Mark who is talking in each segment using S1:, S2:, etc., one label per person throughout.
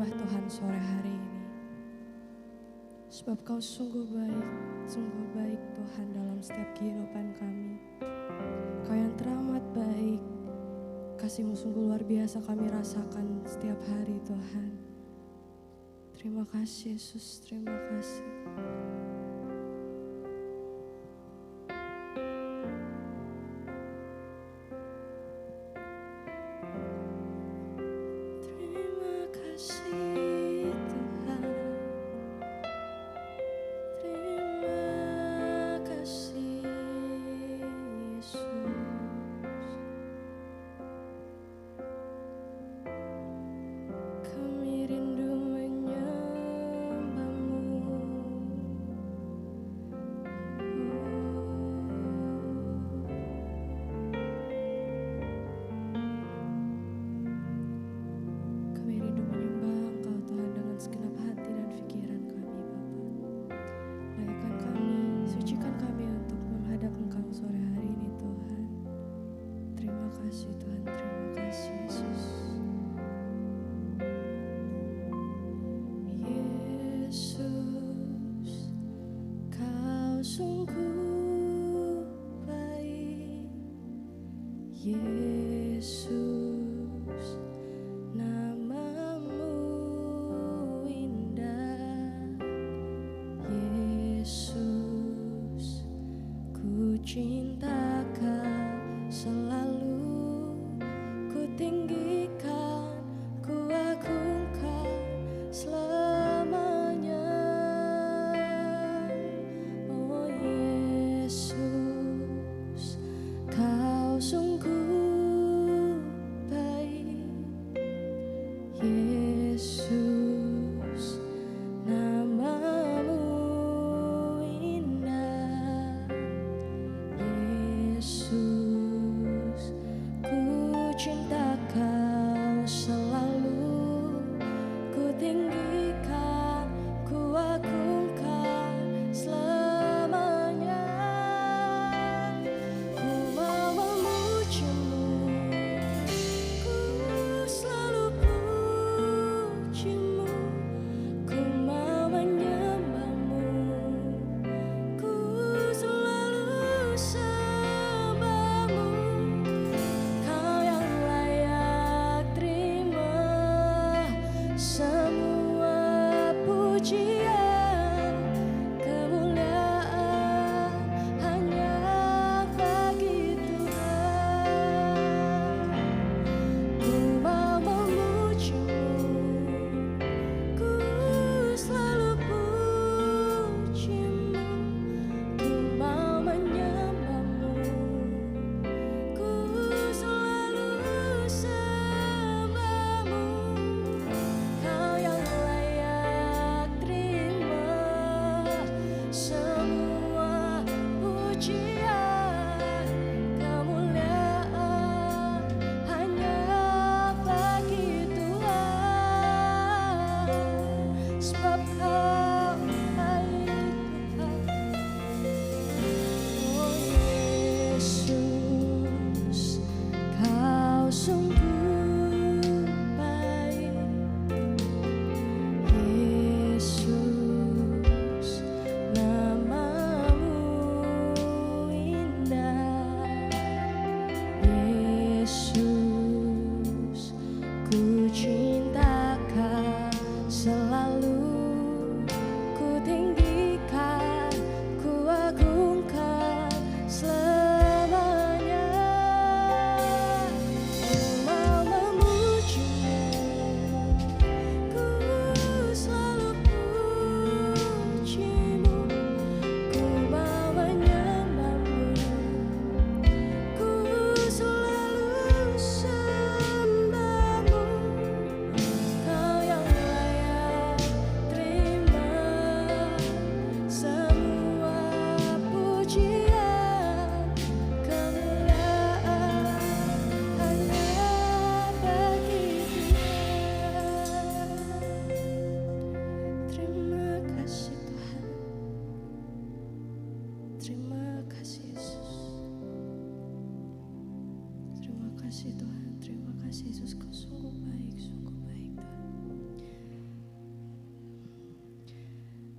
S1: menyembah Tuhan sore hari ini. Sebab Kau sungguh baik Tuhan dalam setiap kehidupan kami. Kau yang teramat baik, kasih-Mu sungguh luar biasa kami rasakan setiap hari Tuhan. Terima kasih Yesus, terima kasih.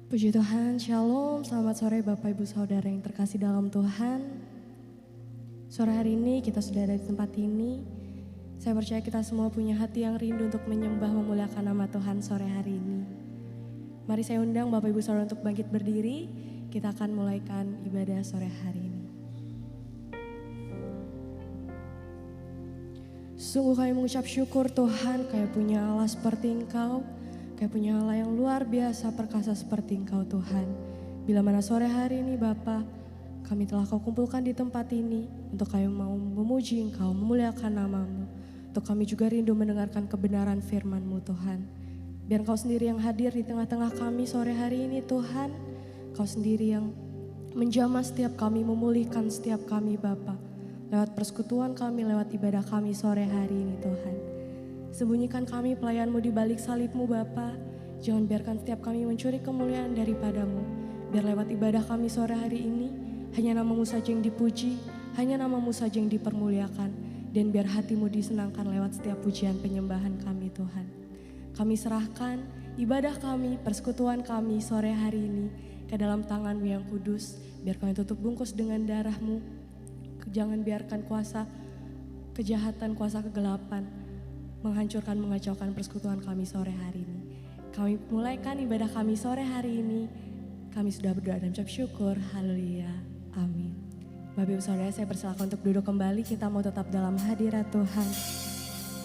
S1: Puji Tuhan, Shalom, selamat sore Bapak Ibu Saudara yang terkasih dalam Tuhan. Sore hari ini kita sudah ada di tempat ini. Saya percaya kita semua punya hati yang rindu untuk menyembah memuliakan nama Tuhan sore hari ini. Mari saya undang Bapak Ibu Saudara untuk bangkit berdiri. Kita akan mulaikan ibadah sore hari ini. Sungguh kami mengucap syukur Tuhan, kami punya Allah seperti Engkau. Kami punya Allah yang luar biasa perkasa seperti Engkau Tuhan. Bila mana sore hari ini Bapa, kami telah Kau kumpulkan di tempat ini untuk kami mau memuji Engkau, memuliakan nama-Mu. Untuk kami juga rindu mendengarkan kebenaran firman-Mu Tuhan. Biar Kau sendiri yang hadir di tengah-tengah kami sore hari ini Tuhan. Kau sendiri yang menjamah setiap kami, memulihkan setiap kami Bapa. Lewat persekutuan kami, lewat ibadah kami sore hari ini Tuhan. Sembunyikan kami pelayan-Mu di balik salib-Mu Bapa. Jangan biarkan setiap kami mencuri kemuliaan daripada-Mu. Biar lewat ibadah kami sore hari ini, hanya nama-Mu saja yang dipuji, hanya nama-Mu saja yang dipermuliakan. Dan biar hati-Mu disenangkan lewat setiap pujian penyembahan kami Tuhan. Kami serahkan ibadah kami, persekutuan kami sore hari ini ke dalam tangan-Mu yang kudus. Biar kami tutup bungkus dengan darah-Mu. Jangan biarkan kuasa kejahatan, kuasa kegelapan menghancurkan, mengacaukan persekutuan kami sore hari ini. Kami mulaikan ibadah kami sore hari ini. Kami sudah berdoa dan ucap syukur. Haleluya. Amin. Bapak Ibu Saudara, saya persilakan untuk duduk kembali. Kita mau tetap dalam hadirat Tuhan.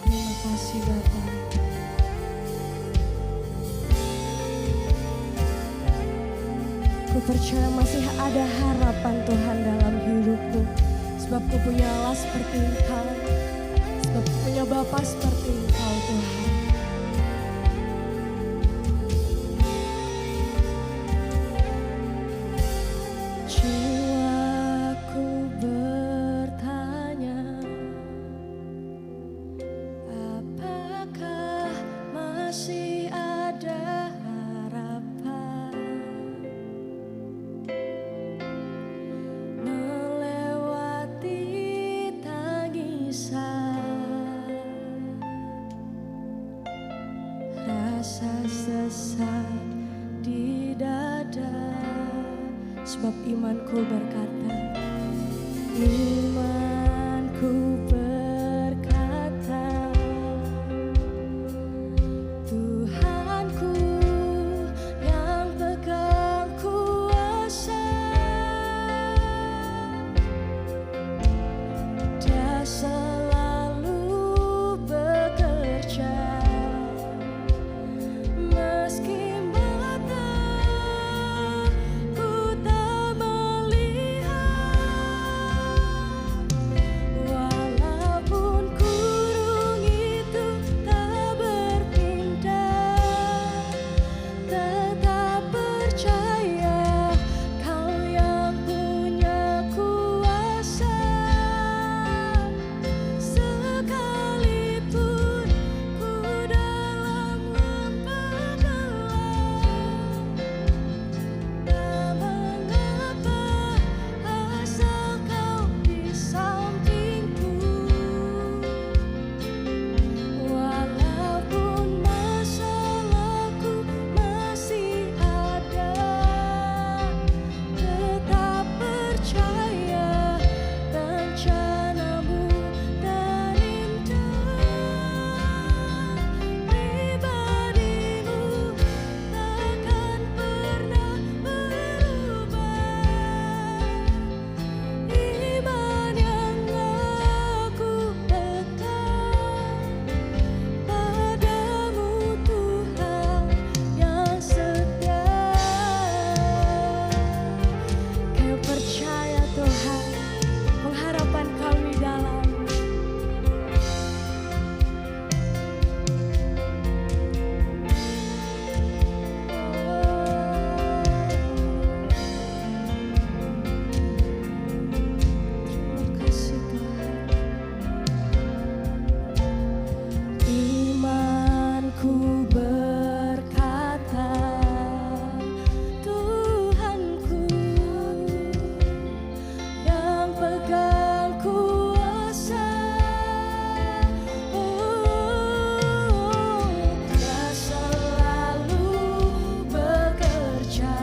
S1: Terima kasih Bapak. Ku percaya masih ada harapan Tuhan dalam hidupku. Sebab ku punya Allah seperti Engkau. Sebab ku punya Bapa seperti Engkau Tuhan. Jiwaku bertanya, apakah masih ada harapan melewati tangisan, rasa sesak di dada. Sebab imanku berkata, imanku berkata, Tuhanku yang pegang kuasa, Dia selalu bekerja. Meski mataku tak melihat, walaupun kurung itu tak berpindah, tetap percaya Kau yang punya kuasa. Sekalipun ku dalam lembah gelap, tak mengapa asal Kau di sampingku. Walaupun masalahku masih ada, tetap percaya rencana-Mu dan indah. Pribadi-Mu takkan pernah berubah. Iman yang aku pegang padamu Tuhan yang setia. Kau percaya Tuhan, pengharapan kami dalam terima kasih Tuhan. Imanku berkata, Tuhanku yang pegang kuasa, Dia selalu bekerja.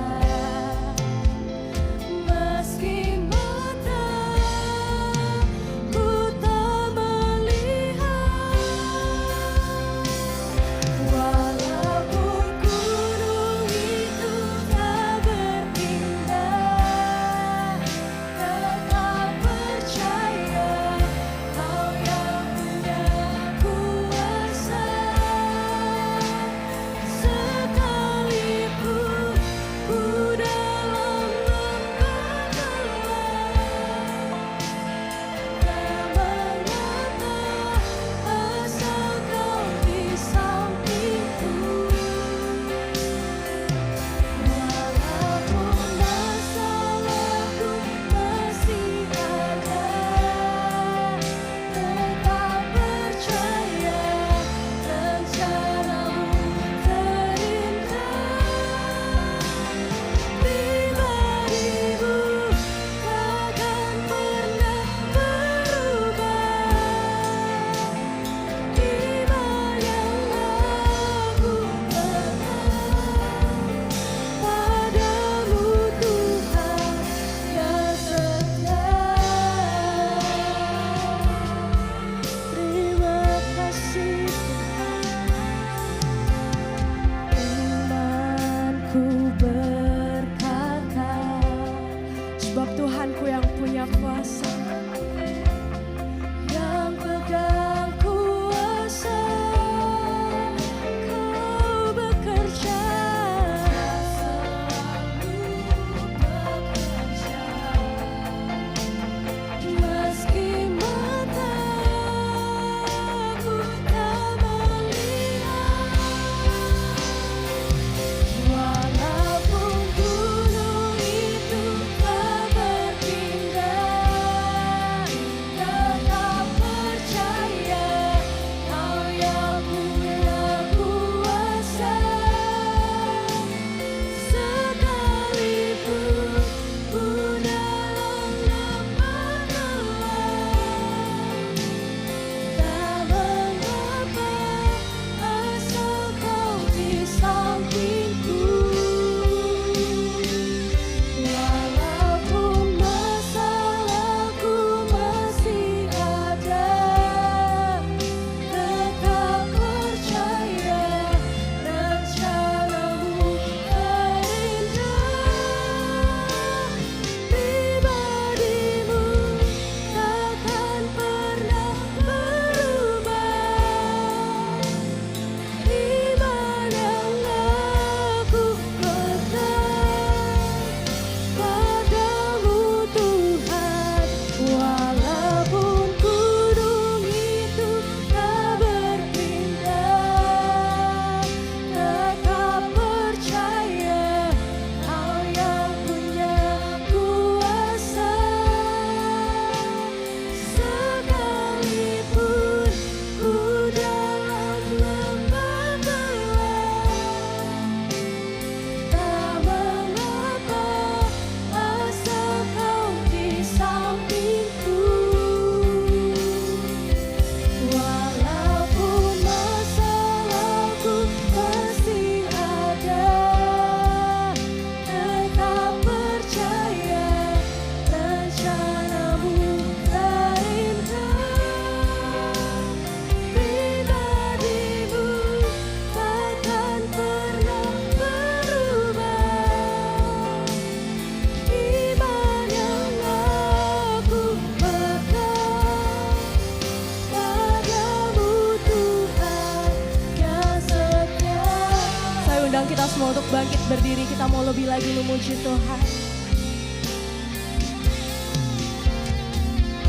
S1: kita semua untuk bangkit berdiri. Kita mau lebih lagi memuji Tuhan.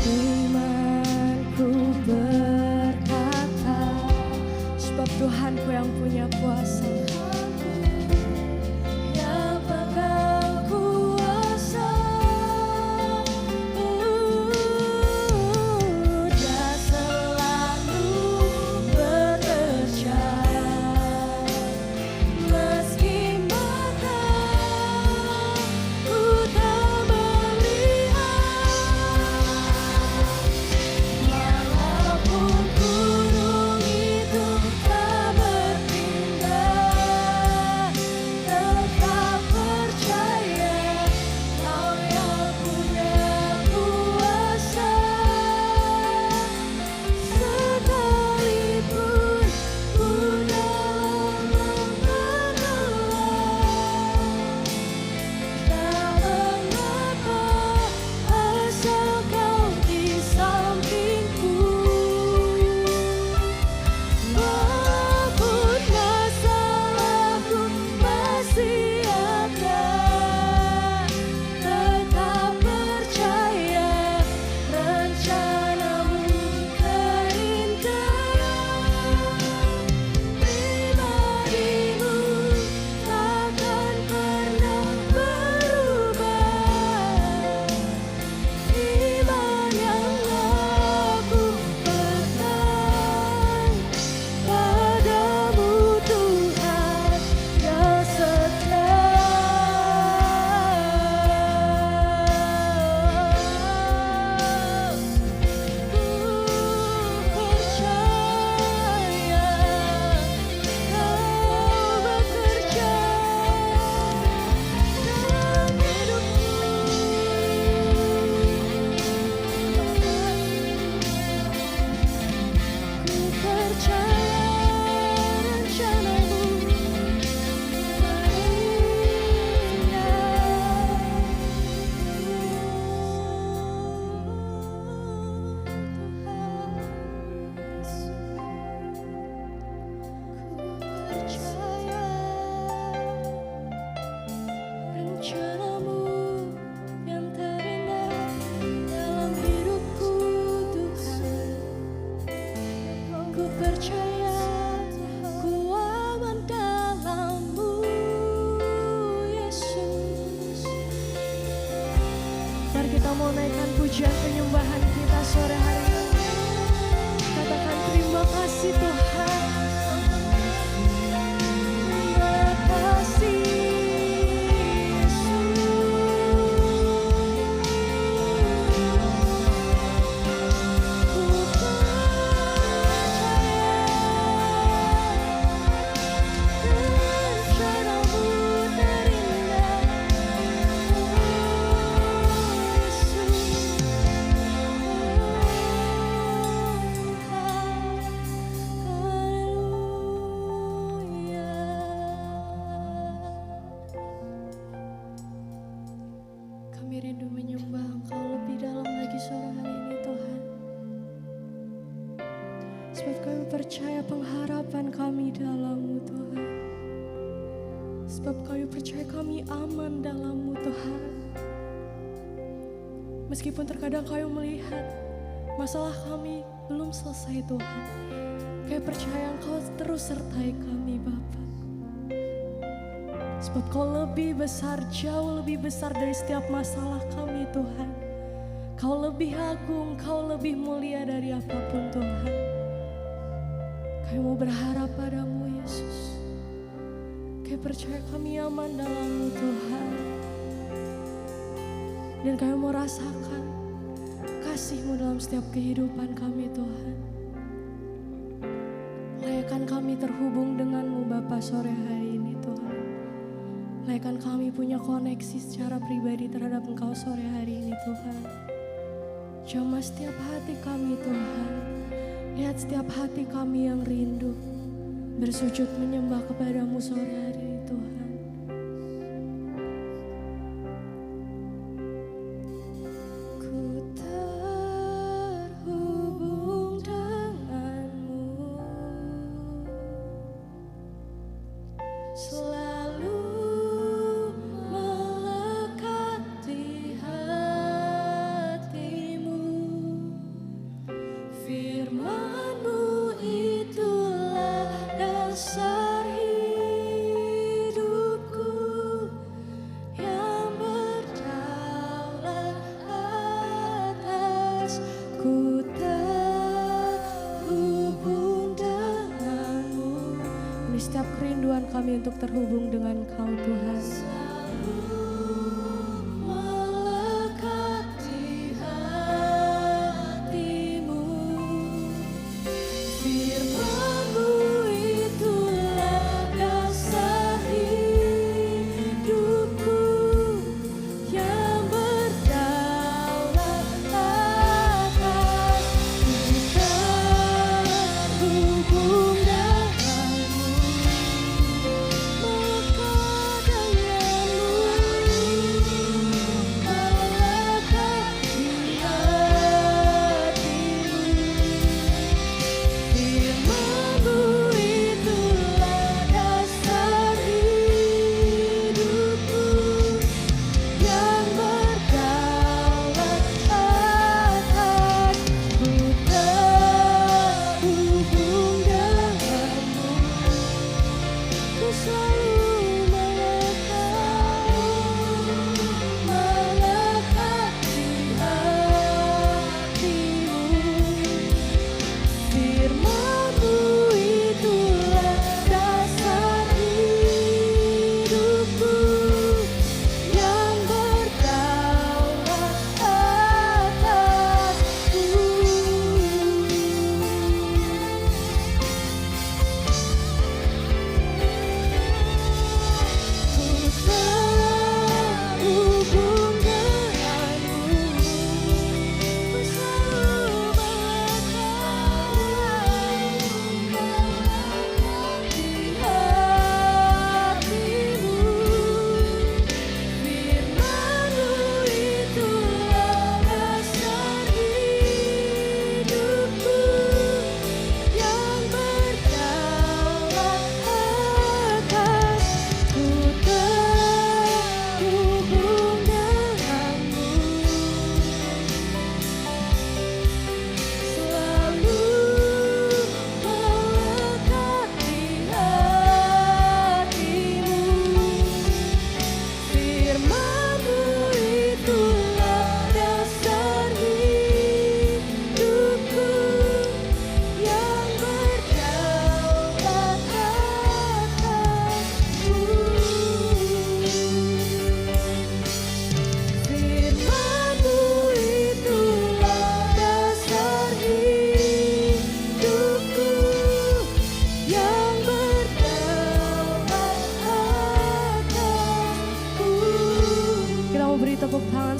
S1: Imanku berkata, sebab Tuhanku yang punya kuasa. Kita mau naikkan pujian penyembahan kita sore hari ini. Katakan terima kasih Tuhan. Terima kasih Yesus. Ku percaya rencana-Mu terindah. Kami rindu menyembah Engkau lebih dalam lagi sore hari ini Tuhan. Sebab kami percaya pengharapan kami dalam-Mu Tuhan. Sebab kami percaya kami aman dalam-Mu Tuhan. Meskipun terkadang kami melihat masalah kami belum selesai Tuhan. Kami percaya Engkau terus sertai kami Bapa. Sebab Kau lebih besar, jauh lebih besar dari setiap masalah kami Tuhan. Kau lebih agung, Kau lebih mulia dari apapun Tuhan. Kami mau berharap padamu Yesus. Kami percaya kami aman dalam-Mu Tuhan. Dan kami mau rasakan kasih-Mu dalam setiap kehidupan kami Tuhan. Layakkan kami terhubung dengan-Mu Bapa sore hari ini Tuhan. Layakkan kami punya koneksi secara pribadi terhadap Engkau sore hari ini Tuhan. Jamah setiap hati kami Tuhan. Lihat setiap hati kami yang rindu bersujud menyembah kepada-Mu sore hari ini Tuhan. Ku terhubung dengan-Mu selalu. kami untuk terhubung dengan Kau Tuhan.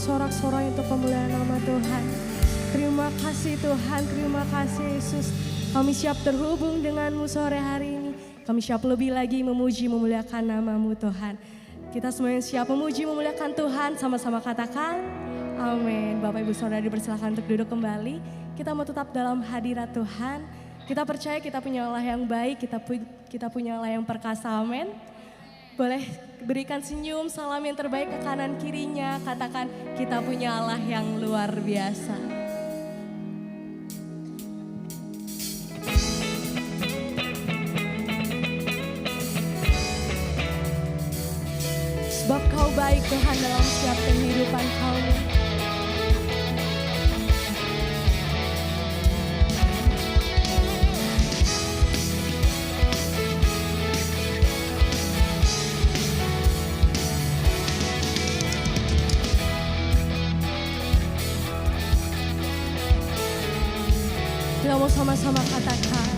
S1: Sorak-sorai untuk kemuliaan nama Tuhan. Terima kasih Tuhan, terima kasih Yesus. Kami siap terhubung denganmu sore hari ini. Kami siap lebih lagi memuji memuliakan nama-Mu Tuhan. Kita semua yang siap memuji memuliakan Tuhan, sama-sama katakan amin. Bapak Ibu Saudara dipersilakan untuk duduk kembali. Kita mau tetap dalam hadirat Tuhan. Kita percaya kita punya Allah yang baik, kita punya Allah yang perkasa, amin. Boleh berikan senyum, salam yang terbaik ke kanan kirinya. Katakan kita punya Allah yang luar biasa. Sebab Kau baik Tuhan dalam setiap kehidupan kami. Kita mau sama-sama katakan,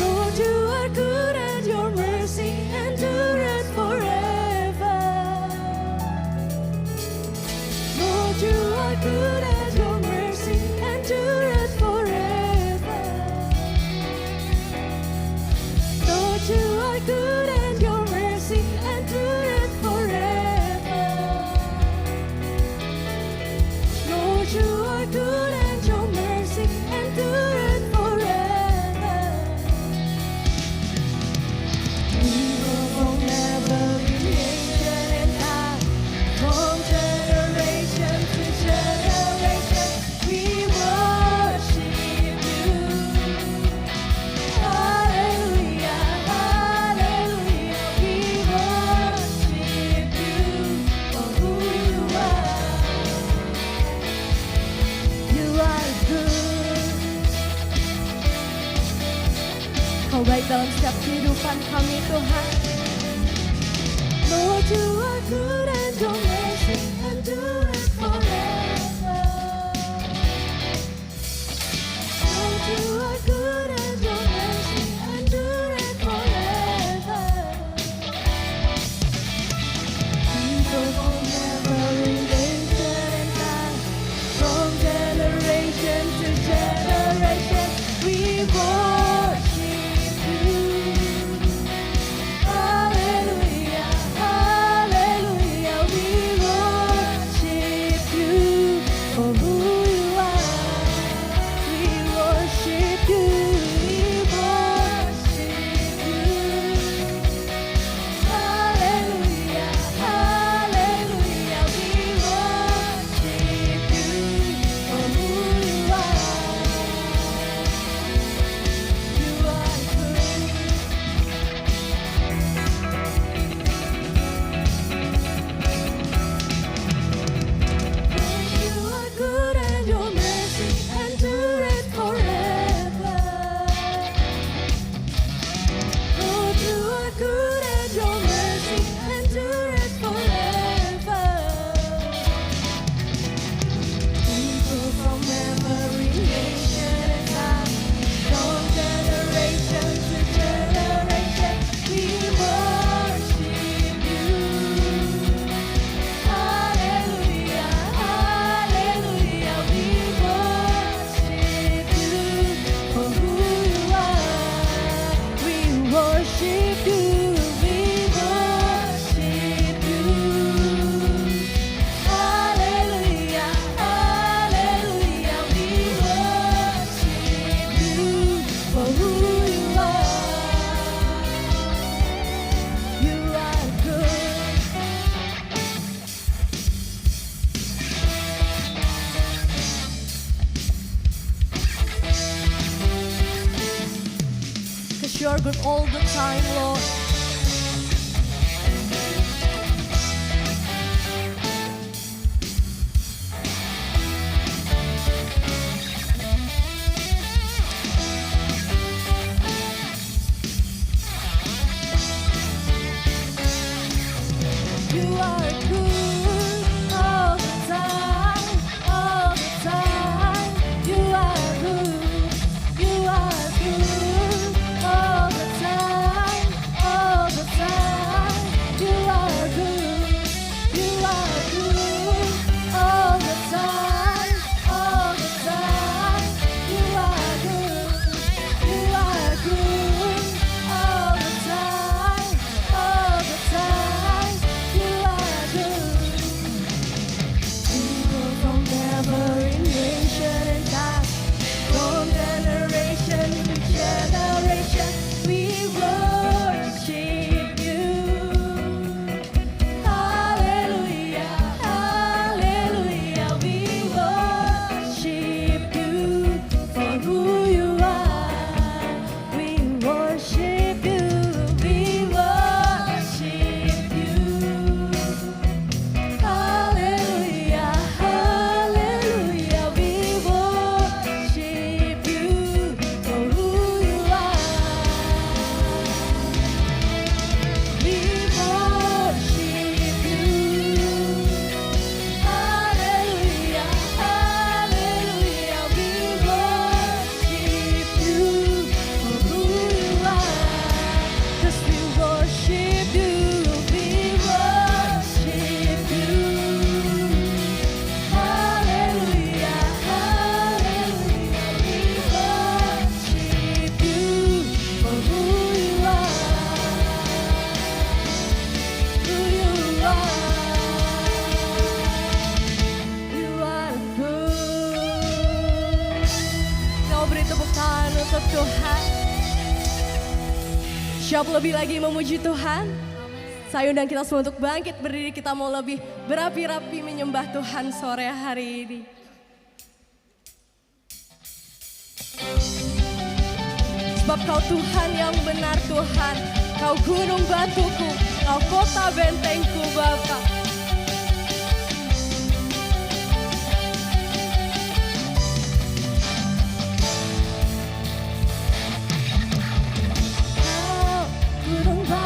S1: Lord, you are good and your mercy endureth forever. Lord, you are good and your mercy endureth forever. Lord, you are good and your mercy endureth forever. Lord, you are good and your mercy endureth forever. Tuhan. Lord, you are good and your mercy endures forever. Lord, you are good and your mercy endures forever. People will never relation and time, from generation to generation, we worship you. Hallelujah, hallelujah, we worship you for who you are. We worship you, we worship you. Hallelujah, hallelujah, we worship you for who you are. You are good. You are good and your mercy endureth forever. Lord, you are good and your mercy endureth forever. People from every nation and time, from generation to generation, we worship you. Hallelujah, hallelujah, we worship you for who you are. We worship you, we worship you. Hallelujah, hallelujah, we worship you for who you are. You are good. 'Cause you're good all the time, Lord. You are good all the time, all the time. You are good, you are good all the time, all the time. You are good, you are good all the time, all the time. You are good, you are good all the time, all the time. You are good. People from every nation and time, from generation to generation, we worship you. Hallelujah, hallelujah, we worship you for who you are. We worship you, we worship you. Hallelujah, hallelujah, we worship you for who you are. We worship you. Hallelujah, hallelujah, we worship you for who you are. 'Cause we worship you, we worship you. Hallelujah, hallelujah, we worship you for who you are. Who you are. You are good. Kau beri tepuk tangan untuk Tuhan. Siap lebih lagi memuji Tuhan? Saya undang kita semua untuk bangkit berdiri, kita mau lebih berapi-rapi menyembah Tuhan sore hari ini. Sebab Kau Tuhan yang benar Tuhan, Kau gunung batuku, Kau kota bentengku Bapa. Kau gunung batuku,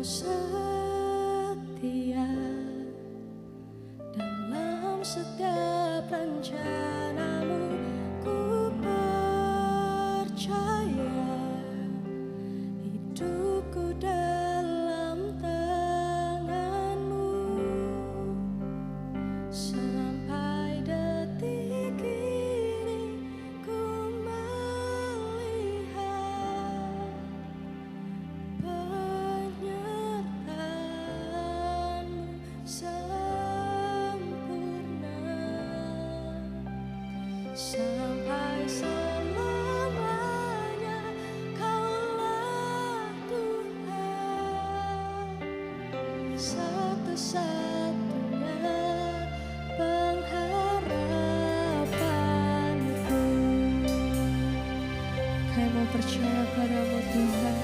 S1: Kau setia dalam setiap rencanamu. Ku percaya hidupku dalam tanganmu. Sampai detik ini ku melihat penyertaanmu sempurna. Sampai selamanya Kaulah Tuhan, satu-satunya pengharapanku. Kami mau percaya padamu Tuhan.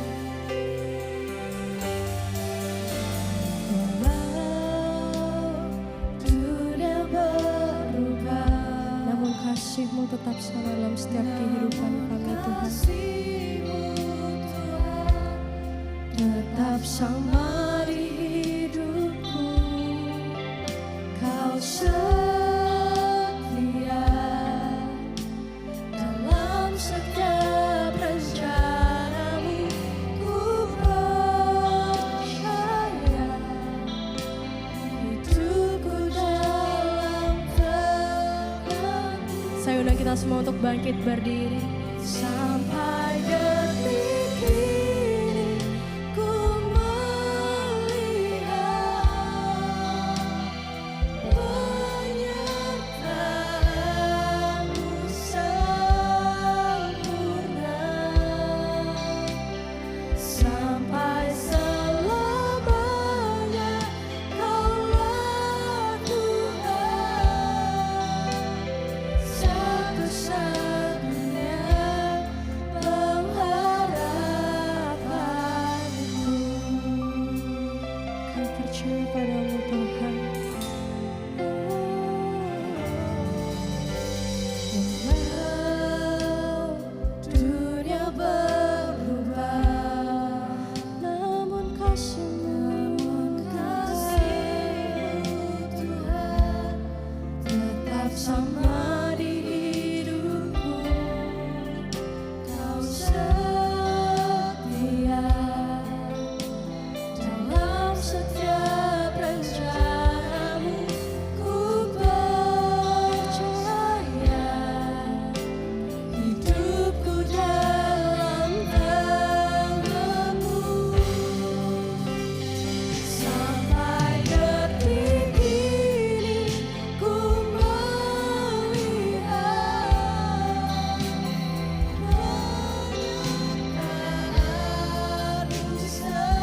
S1: Walau dunia berubah, namun kasih-Mu tetap sama dalam setiap kehidupan kami Tuhan. Tetap sama di hidupku. Kau setia dalam setiap rencanamu. Ku percaya hidupku dalam tanganmu. Saya undang kita semua untuk bangkit berdiri. Sampai detik ini ku melihat penyertaanmu sempurna. Sampai selamanya Kaulah Tuhan, satu-satunya pengharapanku. Kami percaya padamu Tuhan. Walau dunia berubah, namun kasih-Mu Tuhan tetap sama di hidupku. Kau setia dalam setiap rencanamu. Ku percaya hidupku dalam tanganmu. Sampai detik ini ku melihat penyertaanmu sempurna.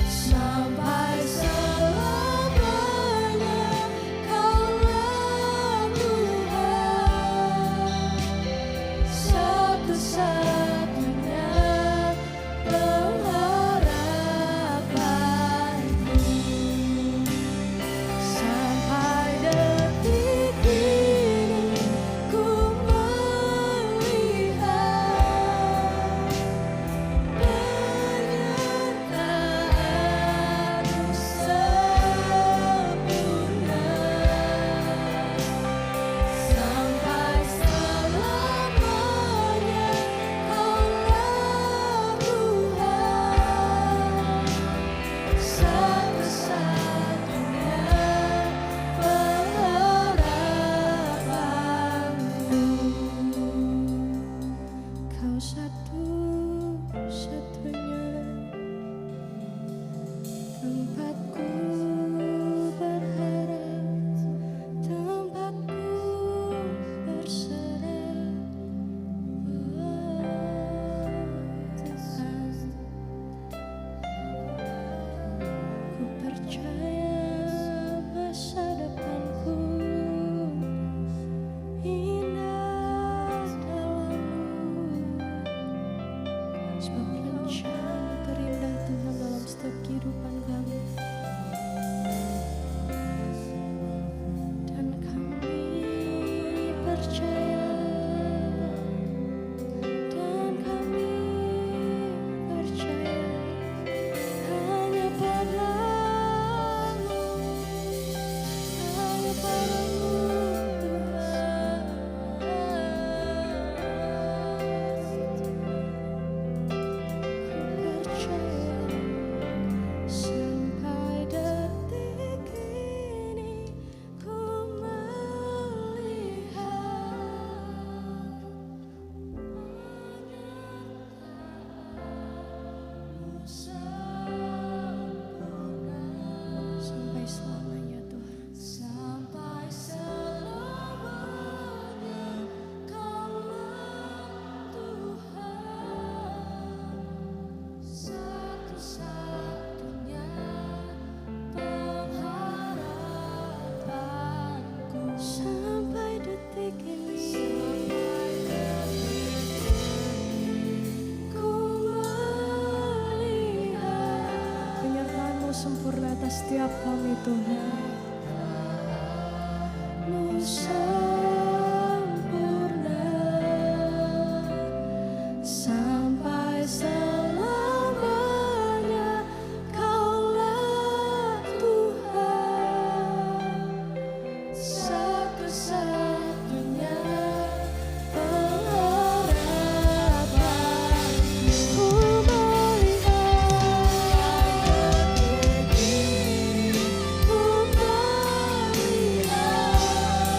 S1: Sampai selamanya Kaulah Tuhan, satu-satunya pengharapanku. Sampai detik ini ku melihat penyertaanmu sempurna. Sampai selamanya Kaulah Tuhan, satu-satunya pengharapanku. Kau satu-satunya tempatku berharap, tempatku berserah. Tuhan, ku percaya masa depanku indah dalam-Mu. Sebab rencana atas setiap kami Tuhan. Mu sempurna sampai selamanya, Kaulah Tuhan satu-satunya pengharapan. Ku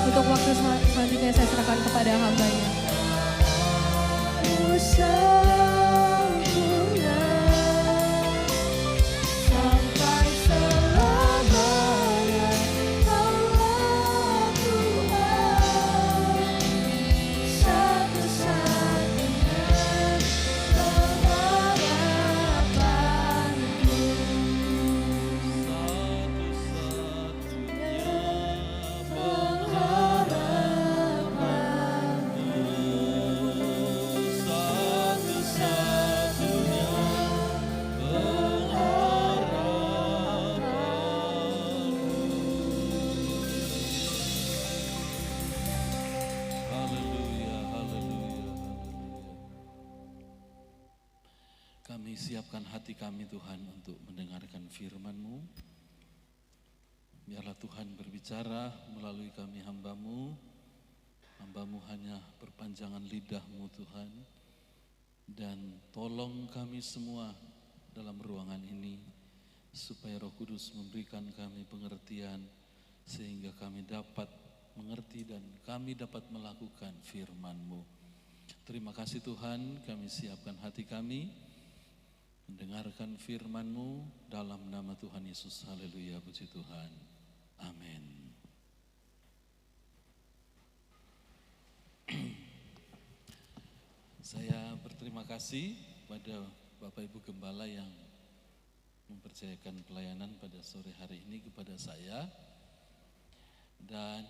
S1: untuk waktu selanjutnya saya serahkan kepada hamba-Nya. Sempurna sampai selamanya, Kaulah Tuhan satu-satunya pengharapanku.
S2: Kami siapkan hati kami Tuhan untuk mendengarkan firman-Mu. Biarlah Tuhan berbicara melalui kami hamba-Mu. Hamba-Mu hanya perpanjangan lidah-Mu Tuhan. Dan tolong kami semua dalam ruangan ini, supaya Roh Kudus memberikan kami pengertian, sehingga kami dapat mengerti dan kami dapat melakukan firman-Mu. Terima kasih Tuhan, kami siapkan hati kami mendengarkan firman-Mu dalam nama Tuhan Yesus. Haleluya, puji Tuhan. Amin. Saya berterima kasih pada Bapak Ibu Gembala yang mempercayakan pelayanan pada sore hari ini kepada saya. Dan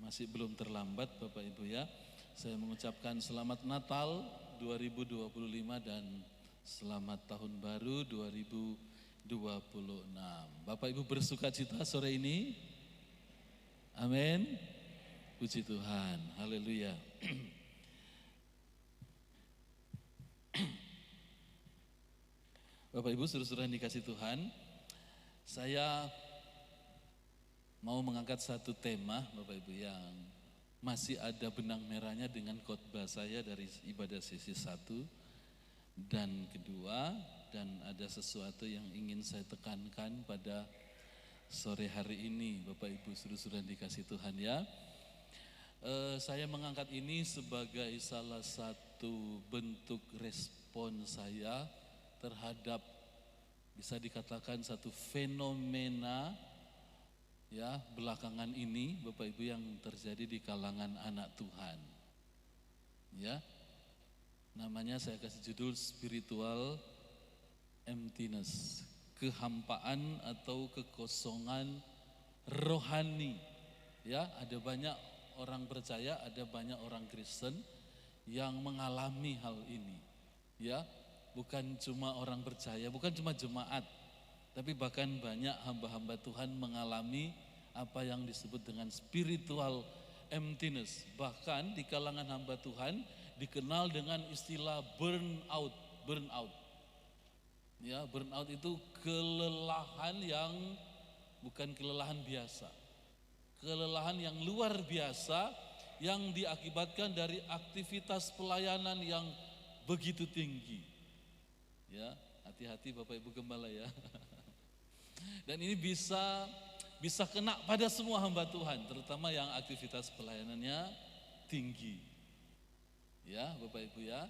S2: masih belum terlambat Bapak Ibu ya, saya mengucapkan selamat Natal 2025 dan selamat tahun baru 2026. Bapak Ibu bersuka cita sore ini? Amin. Puji Tuhan. Haleluya. Bapak Ibu saudara-saudara yang dikasih Tuhan, saya mau mengangkat satu tema Bapak Ibu yang masih ada benang merahnya dengan khotbah saya dari ibadah sesi 1 dan kedua, dan ada sesuatu yang ingin saya tekankan pada sore hari ini Bapak Ibu saudara-saudara yang dikasih Tuhan ya. Saya mengangkat ini sebagai salah satu bentuk respon saya terhadap bisa dikatakan satu fenomena ya belakangan ini Bapak Ibu yang terjadi di kalangan anak Tuhan. Ya. Namanya saya kasih judul spiritual emptiness, kehampaan atau kekosongan rohani. Ya, ada banyak orang percaya, ada banyak orang Kristen yang mengalami hal ini. Ya, bukan cuma orang percaya, bukan cuma jemaat, tapi bahkan banyak hamba-hamba Tuhan mengalami apa yang disebut dengan spiritual emptiness. Bahkan di kalangan hamba Tuhan dikenal dengan istilah burnout. Ya, burnout itu kelelahan yang bukan kelelahan biasa. Kelelahan yang luar biasa yang diakibatkan dari aktivitas pelayanan yang begitu tinggi. Ya, hati-hati Bapak Ibu Gembala ya. Dan ini bisa kena pada semua hamba Tuhan, terutama yang aktivitas pelayanannya tinggi. Ya, Bapak Ibu ya.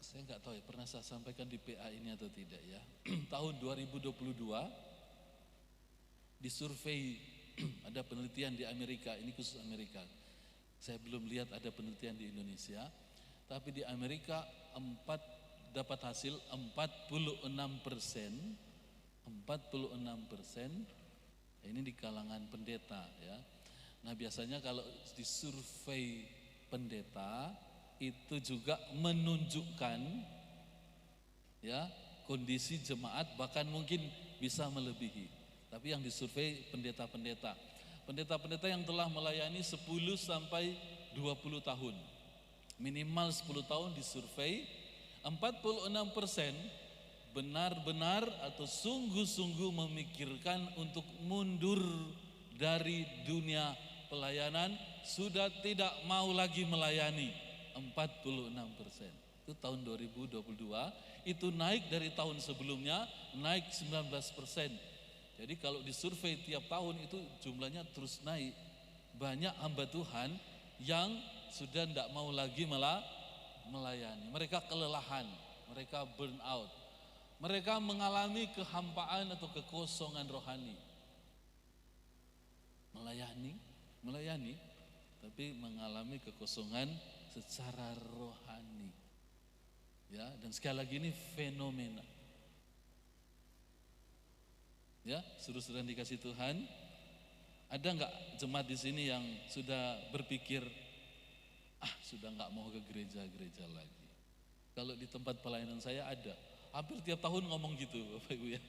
S2: Saya nggak tahu ya, pernah saya sampaikan di PA ini atau tidak ya. Tahun 2022 disurvei, ada penelitian di Amerika, ini khusus Amerika. Saya belum lihat ada penelitian di Indonesia, tapi di Amerika dapat hasil 46%, ini di kalangan pendeta ya. Nah biasanya kalau disurvei pendeta itu juga menunjukkan ya, kondisi jemaat bahkan mungkin bisa melebihi. Tapi yang disurvei pendeta-pendeta. Pendeta-pendeta yang telah melayani 10 sampai 20 tahun. Minimal 10 tahun disurvei, 46% benar-benar atau sungguh-sungguh memikirkan untuk mundur dari dunia pelayanan, sudah tidak mau lagi melayani. 46%. Itu tahun 2022, itu naik dari tahun sebelumnya, naik 19%. Jadi kalau disurvei tiap tahun itu jumlahnya terus naik. Banyak hamba Tuhan yang sudah tidak mau lagi melayani. Mereka kelelahan, mereka burn out. Mereka mengalami kehampaan atau kekosongan rohani. Melayani, tapi mengalami kekosongan secara rohani. Ya, dan sekali lagi ini fenomena. Ya, suruh-suruh dikasih Tuhan. Ada nggak jemaat di sini yang sudah berpikir, sudah nggak mau ke gereja-gereja lagi? Kalau di tempat pelayanan saya ada, hampir tiap tahun ngomong gitu, Bapak Ibu ya.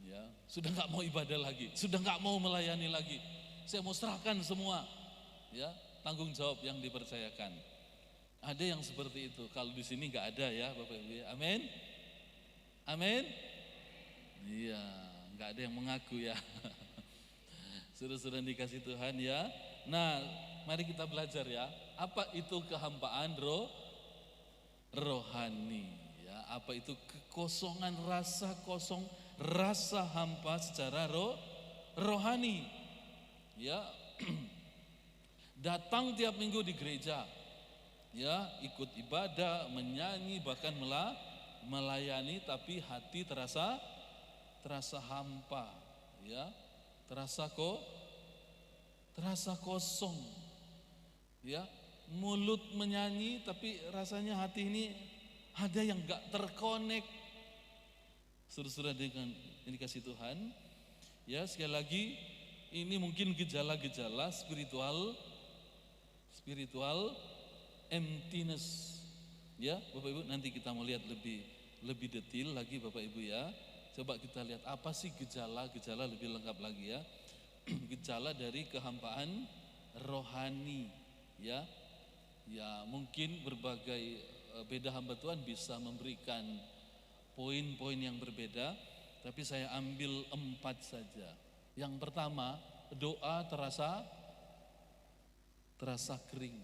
S2: Ya, sudah nggak mau ibadah lagi, sudah nggak mau melayani lagi. Saya mau serahkan semua, ya, tanggung jawab yang dipercayakan. Ada yang seperti itu. Kalau di sini nggak ada ya, Bapak Ibu ya. Amin, amin. Iya, nggak ada yang mengaku ya. Sudah dikasih Tuhan ya. Nah, mari kita belajar ya. Apa itu kehampaan rohani? Ya, apa itu kekosongan rasa kosong, rasa hampa secara rohani? Ya, datang tiap minggu di gereja, ya, ikut ibadah, menyanyi, bahkan melayani, tapi hati terasa hampa, ya, terasa kosong, ya, mulut menyanyi tapi rasanya hati ini ada yang gak terkonek. Saudara-saudara dengan ini kasih Tuhan, ya, sekali lagi ini mungkin gejala-gejala spiritual emptiness, ya, Bapak Ibu. Nanti kita mau lihat lebih detail lagi, Bapak Ibu ya. Coba kita lihat apa sih gejala lebih lengkap lagi ya. Gejala dari kehampaan rohani, ya. Ya, mungkin berbagai beda hamba Tuhan bisa memberikan poin-poin yang berbeda, tapi saya ambil 4 saja. Yang pertama, doa terasa kering.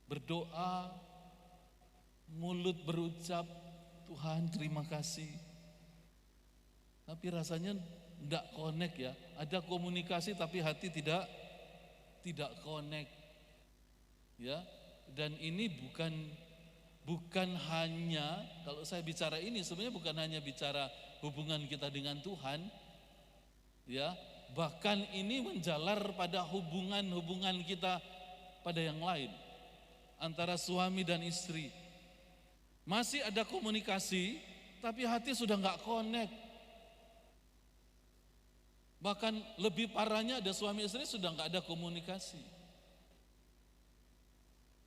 S2: Berdoa, mulut berucap, Tuhan terima kasih, tapi rasanya tidak connect ya. Ada komunikasi tapi hati tidak connect, ya. Dan ini bukan hanya, kalau saya bicara ini sebenarnya bukan hanya bicara hubungan kita dengan Tuhan, ya, bahkan ini menjalar pada hubungan kita pada yang lain, antara suami dan istri. Masih ada komunikasi tapi hati sudah nggak connect. Bahkan lebih parahnya ada suami istri sudah nggak ada komunikasi,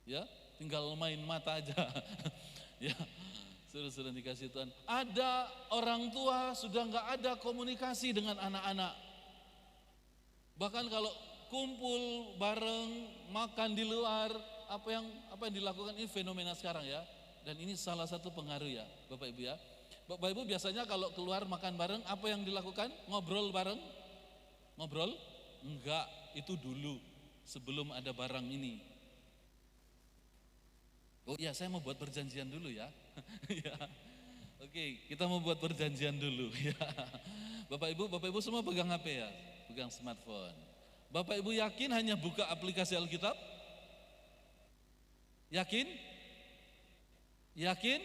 S2: ya, tinggal main mata aja. Ya, sudah dikasih Tuhan. Ada orang tua sudah nggak ada komunikasi dengan anak-anak. Bahkan kalau kumpul bareng, makan di luar, apa yang dilakukan, ini fenomena sekarang ya. Dan ini salah satu pengaruh ya, Bapak Ibu ya. Bapak Ibu biasanya kalau keluar makan bareng, apa yang dilakukan? Ngobrol bareng? Ngobrol? Enggak, itu dulu sebelum ada barang ini. Oh iya, saya mau buat perjanjian dulu ya. Ya. Oke, kita mau buat perjanjian dulu ya. Bapak Ibu semua pegang HP ya, pegang smartphone. Bapak Ibu yakin hanya buka aplikasi Alkitab? Yakin? Yakin?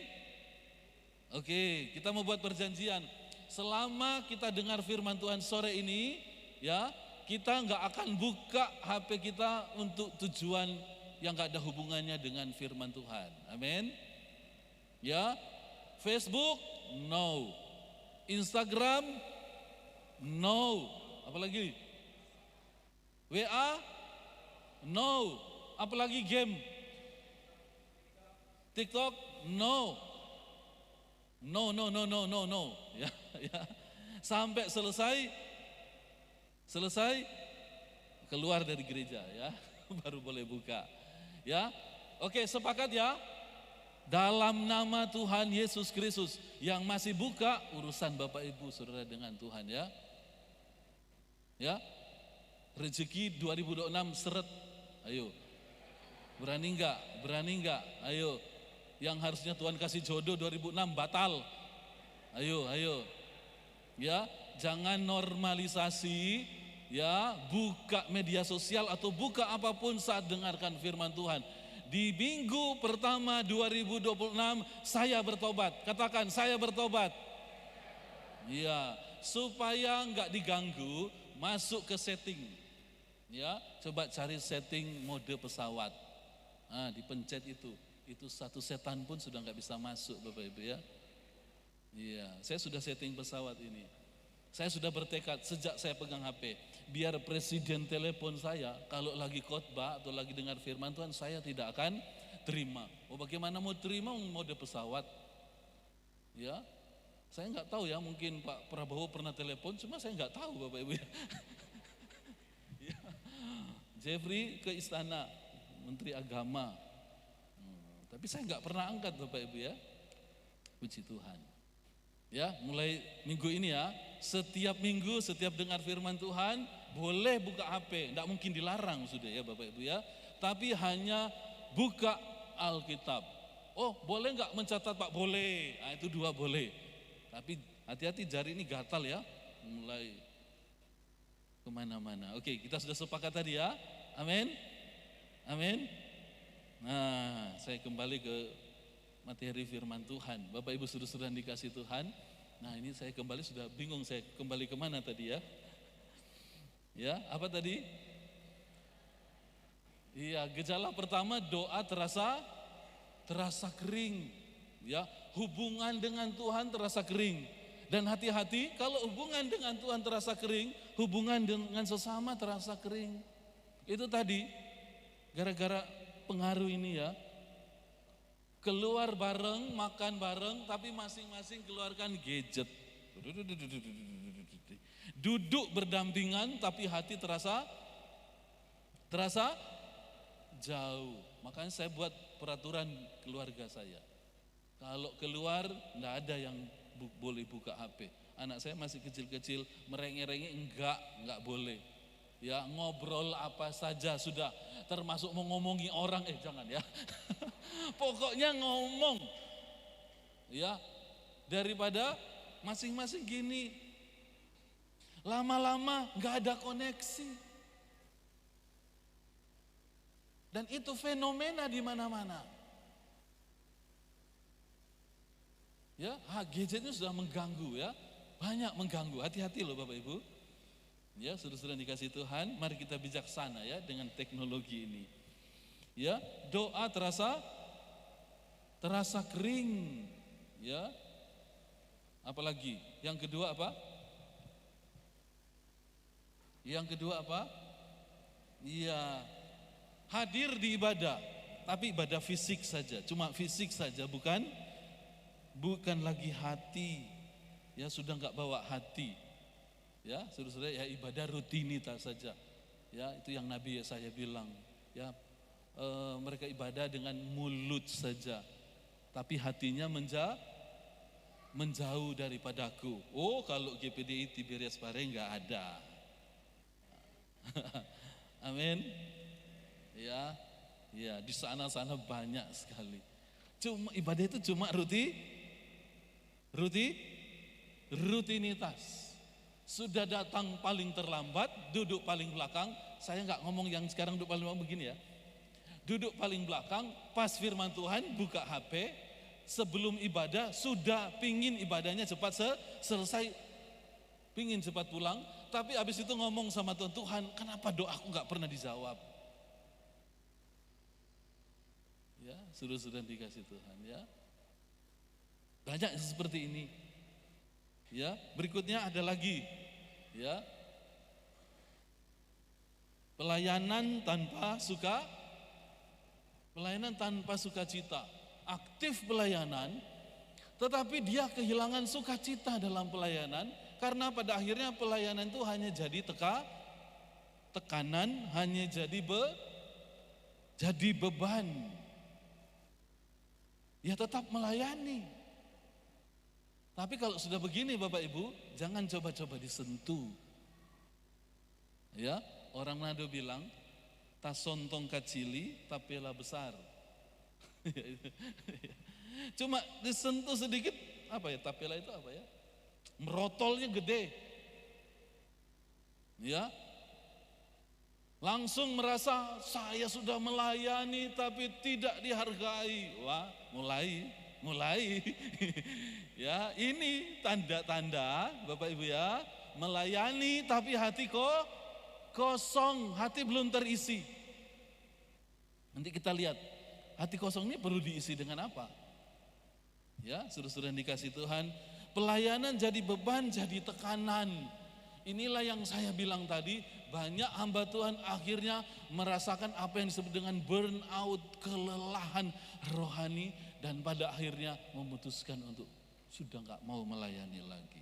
S2: Oke, kita mau buat perjanjian. Selama kita dengar firman Tuhan sore ini, ya, kita nggak akan buka HP kita untuk tujuan yang nggak ada hubungannya dengan firman Tuhan. Amin. Ya, Facebook, no. Instagram, no. Apalagi? WA, no. Apalagi game? TikTok, no. No, no, no, no, no, no. Ya, ya. Sampai selesai keluar dari gereja ya, baru boleh buka. Ya. Oke, sepakat ya? Dalam nama Tuhan Yesus Kristus, yang masih buka urusan Bapak Ibu Saudara dengan Tuhan ya. Ya. Rezeki 2026 seret. Ayo. Berani enggak? Berani enggak? Ayo. Yang harusnya Tuhan kasih jodoh 2006 batal. Ayo, ayo. Ya, jangan normalisasi ya, buka media sosial atau buka apapun saat dengarkan firman Tuhan. Di minggu pertama 2026 saya bertobat. Katakan saya bertobat. Ya, supaya enggak diganggu, masuk ke setting. Ya, coba cari setting mode pesawat. Nah, dipencet itu satu setan pun sudah nggak bisa masuk Bapak Ibu ya. Iya, saya sudah setting pesawat ini. Saya sudah bertekad sejak saya pegang HP, biar presiden telepon saya kalau lagi khotbah atau lagi dengar firman Tuhan, saya tidak akan terima. Oh, bagaimana mau terima mode pesawat? Ya, saya nggak tahu ya, mungkin Pak Prabowo pernah telepon, cuma saya nggak tahu Bapak Ibu ya. Jeffrey ke istana, Menteri Agama. Tapi saya nggak pernah angkat Bapak Ibu ya. Puji Tuhan. Ya, mulai minggu ini ya, setiap minggu, setiap dengar firman Tuhan, boleh buka HP. Nggak mungkin dilarang sudah ya Bapak Ibu ya. Tapi hanya buka Alkitab. Oh, boleh nggak mencatat Pak? Boleh. Nah, itu 2 boleh. Tapi hati-hati, jari ini gatal ya. Mulai kemana-mana. Oke, kita sudah sepakat tadi ya. Amin. Amin. Nah, saya kembali ke materi firman Tuhan. Bapak Ibu saudara-saudara yang dikasih Tuhan. Nah, ini saya kembali, sudah bingung saya kembali kemana tadi ya. Ya, apa tadi? Iya, gejala pertama doa terasa kering. Ya, hubungan dengan Tuhan terasa kering. Dan hati-hati, kalau hubungan dengan Tuhan terasa kering, hubungan dengan sesama terasa kering. Itu tadi, gara-gara pengaruh ini ya. Keluar bareng, makan bareng, tapi masing-masing keluarkan gadget. Duduk berdampingan, tapi hati terasa jauh. Makanya saya buat peraturan keluarga saya. Kalau keluar, enggak ada yang boleh buka HP. Anak saya masih kecil-kecil, merengek-rengek enggak boleh. Ya, ngobrol apa saja sudah, termasuk mau ngomongi orang, jangan ya. Pokoknya ngomong. Ya, daripada masing-masing gini. Lama-lama enggak ada koneksi. Dan itu fenomena di mana-mana. Ya, gadgetnya sudah mengganggu ya. Banyak mengganggu, hati-hati loh Bapak Ibu. Ya, saudara-saudara dikasih Tuhan, mari kita bijaksana ya dengan teknologi ini. Ya, doa terasa kering. Ya. Apalagi? Yang kedua apa? Iya, hadir di ibadah, tapi ibadah fisik saja, cuma fisik saja, bukan lagi hati. Ya, sudah enggak bawa hati. Ya, saudara-saudara, ya ibadah rutinitas saja. Ya, itu yang Nabi Yesaya bilang. Ya, mereka ibadah dengan mulut saja, tapi hatinya menjauh daripadaku. Oh, kalau GPDI Tiberias Pare enggak ada. Amin. Ya, di sana banyak sekali. Cuma ibadah itu cuma rutinitas. Sudah datang paling terlambat, duduk paling belakang. Saya nggak ngomong yang sekarang duduk paling belakang begini ya. Duduk paling belakang, pas firman Tuhan, buka HP. Sebelum ibadah, sudah pingin ibadahnya cepat selesai, pingin cepat pulang. Tapi habis itu ngomong sama Tuhan, Tuhan, kenapa doaku nggak pernah dijawab? Ya, sudah dikasih Tuhan ya. Banyak seperti ini. Ya, berikutnya ada lagi. Ya. Pelayanan tanpa sukacita. Aktif pelayanan Tetapi dia kehilangan sukacita dalam pelayanan karena pada akhirnya pelayanan itu hanya jadi tekanan, hanya jadi beban. Ya tetap melayani. Tapi kalau sudah begini Bapak Ibu, jangan coba-coba disentuh. Ya, orang Manado bilang, tasontong kacili, tapela besar. Cuma disentuh sedikit, apa ya, tapela itu apa ya? Merotolnya gede. Ya. Langsung merasa saya sudah melayani tapi tidak dihargai. Wah, mulai. Ya, ini tanda-tanda Bapak Ibu ya, melayani tapi hati kosong, hati belum terisi. Nanti kita lihat, hati kosong ini perlu diisi dengan apa? Ya, saudara-saudara yang dikasih Tuhan, pelayanan jadi beban, jadi tekanan. Inilah yang saya bilang tadi, banyak hamba Tuhan akhirnya merasakan apa yang disebut dengan burnout, kelelahan rohani, dan pada akhirnya memutuskan untuk sudah gak mau melayani lagi.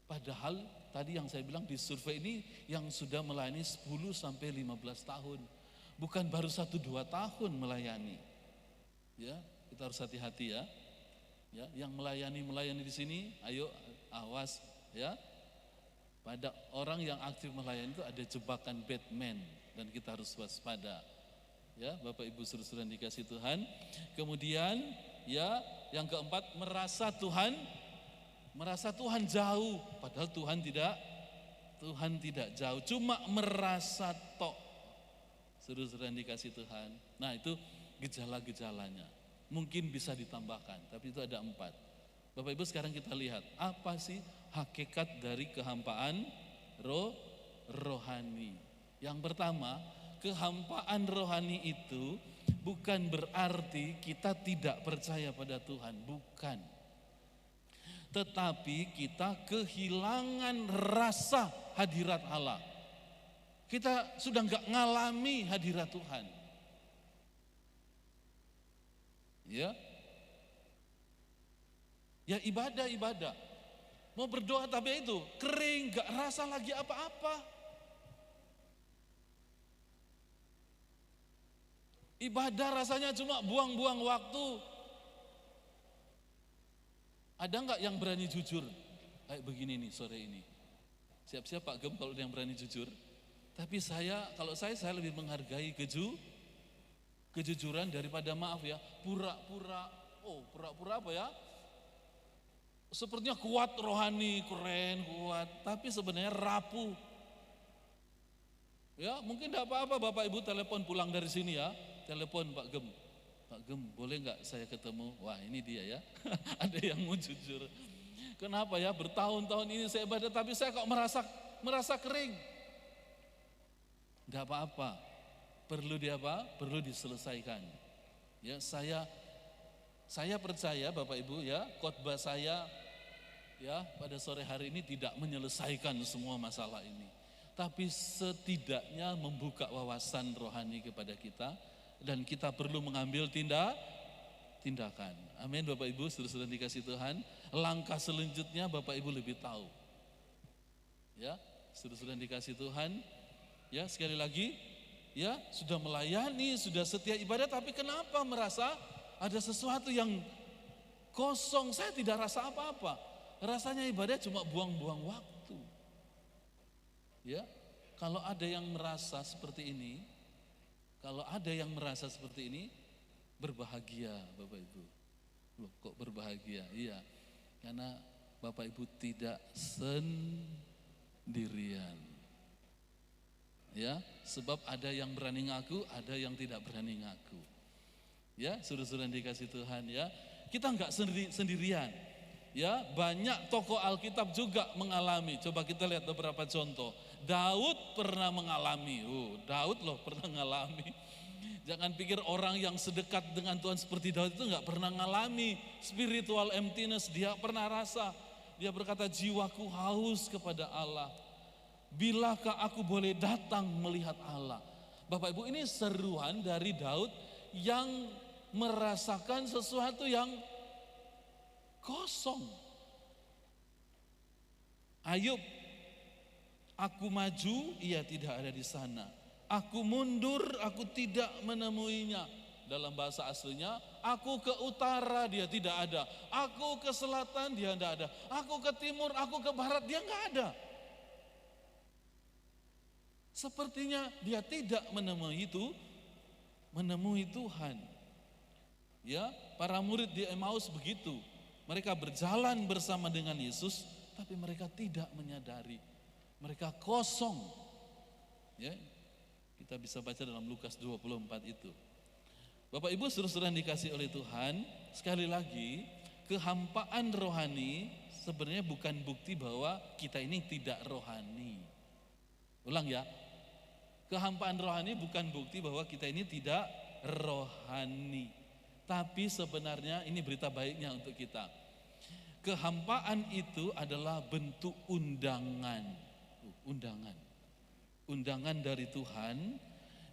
S2: Padahal tadi yang saya bilang di survei ini yang sudah melayani 10 sampai 15 tahun. Bukan baru 1-2 tahun melayani. Ya, kita harus hati-hati ya. Ya, yang melayani di sini, ayo awas ya. Pada orang yang aktif melayani itu ada jebakan Batman dan kita harus waspada. Ya, Bapak Ibu saudara-saudara yang dikasih Tuhan. Kemudian ya, yang keempat merasa Tuhan jauh, padahal Tuhan tidak jauh, cuma merasa tok. Saudara-saudara yang dikasih Tuhan. Nah, itu gejala-gejalanya. Mungkin bisa ditambahkan, tapi itu ada 4. Bapak Ibu sekarang kita lihat, apa sih hakikat dari kehampaan rohani. Yang pertama, kehampaan rohani itu bukan berarti kita tidak percaya pada Tuhan, bukan. Tetapi kita kehilangan rasa hadirat Allah. Kita sudah enggak ngalami hadirat Tuhan. Ya ibadah. Mau berdoa tapi itu kering, gak rasa lagi apa-apa. Ibadah rasanya cuma buang-buang waktu. Ada gak yang berani jujur? Kayak begini nih sore ini. Siap-siap Pak Gem kalau ada yang berani jujur. Tapi kalau saya lebih menghargai kejujuran daripada maaf ya. Pura-pura apa ya? Sepertinya kuat rohani, keren, kuat, tapi sebenarnya rapuh. Ya, mungkin tidak apa-apa Bapak Ibu telepon pulang dari sini ya. Telepon Pak Gem. Pak Gem, boleh nggak saya ketemu? Wah, ini dia ya. Ada yang mau jujur. Kenapa ya? Bertahun-tahun ini saya ibadah tapi saya kok merasa kering. Enggak apa-apa. Perlu diselesaikan. Ya, saya percaya Bapak Ibu ya, khotbah saya ya pada sore hari ini tidak menyelesaikan semua masalah ini. Tapi setidaknya membuka wawasan rohani kepada kita dan kita perlu mengambil tindakan. Amin Bapak Ibu, saudara-saudara dikasih Tuhan. Langkah selanjutnya Bapak Ibu lebih tahu. Ya, saudara-saudara dikasih Tuhan. Ya, sekali lagi ya, sudah melayani, sudah setia ibadah tapi kenapa merasa ada sesuatu yang kosong, saya tidak rasa apa-apa. Rasanya ibadah cuma buang-buang waktu. Ya, kalau ada yang merasa seperti ini, berbahagia Bapak Ibu. Loh, kok berbahagia? Iya, karena Bapak Ibu tidak sendirian. Ya, sebab ada yang berani ngaku, ada yang tidak berani ngaku. Ya, saudara-saudara yang dikasih Tuhan ya, kita enggak sendirian. Ya, banyak tokoh Alkitab juga mengalami. Coba kita lihat beberapa contoh. Daud pernah mengalami. Daud loh pernah mengalami. Jangan pikir orang yang sedekat dengan Tuhan seperti Daud itu enggak pernah mengalami spiritual emptiness. Dia pernah rasa. Dia berkata, jiwaku haus kepada Allah. Bilakah aku boleh datang melihat Allah? Bapak Ibu, ini seruan dari Daud yang merasakan sesuatu yang kosong. Ayub, aku maju, ia tidak ada di sana. Aku mundur, aku tidak menemuinya. Dalam bahasa aslinya, aku ke utara, dia tidak ada. Aku ke selatan, dia tidak ada. Aku ke timur, aku ke barat, dia nggak ada. Sepertinya dia tidak menemui Tuhan. Ya, para murid di Emmaus begitu. Mereka berjalan bersama dengan Yesus, tapi mereka tidak menyadari. Mereka kosong. Ya, kita bisa baca dalam Lukas 24 itu. Bapak Ibu saudara-saudara yang dikasih oleh Tuhan, sekali lagi, kehampaan rohani sebenarnya bukan bukti bahwa kita ini tidak rohani. Ulang ya, kehampaan rohani bukan bukti bahwa kita ini tidak rohani. Tapi sebenarnya ini berita baiknya untuk kita. Kehampaan itu adalah bentuk undangan. Undangan dari Tuhan,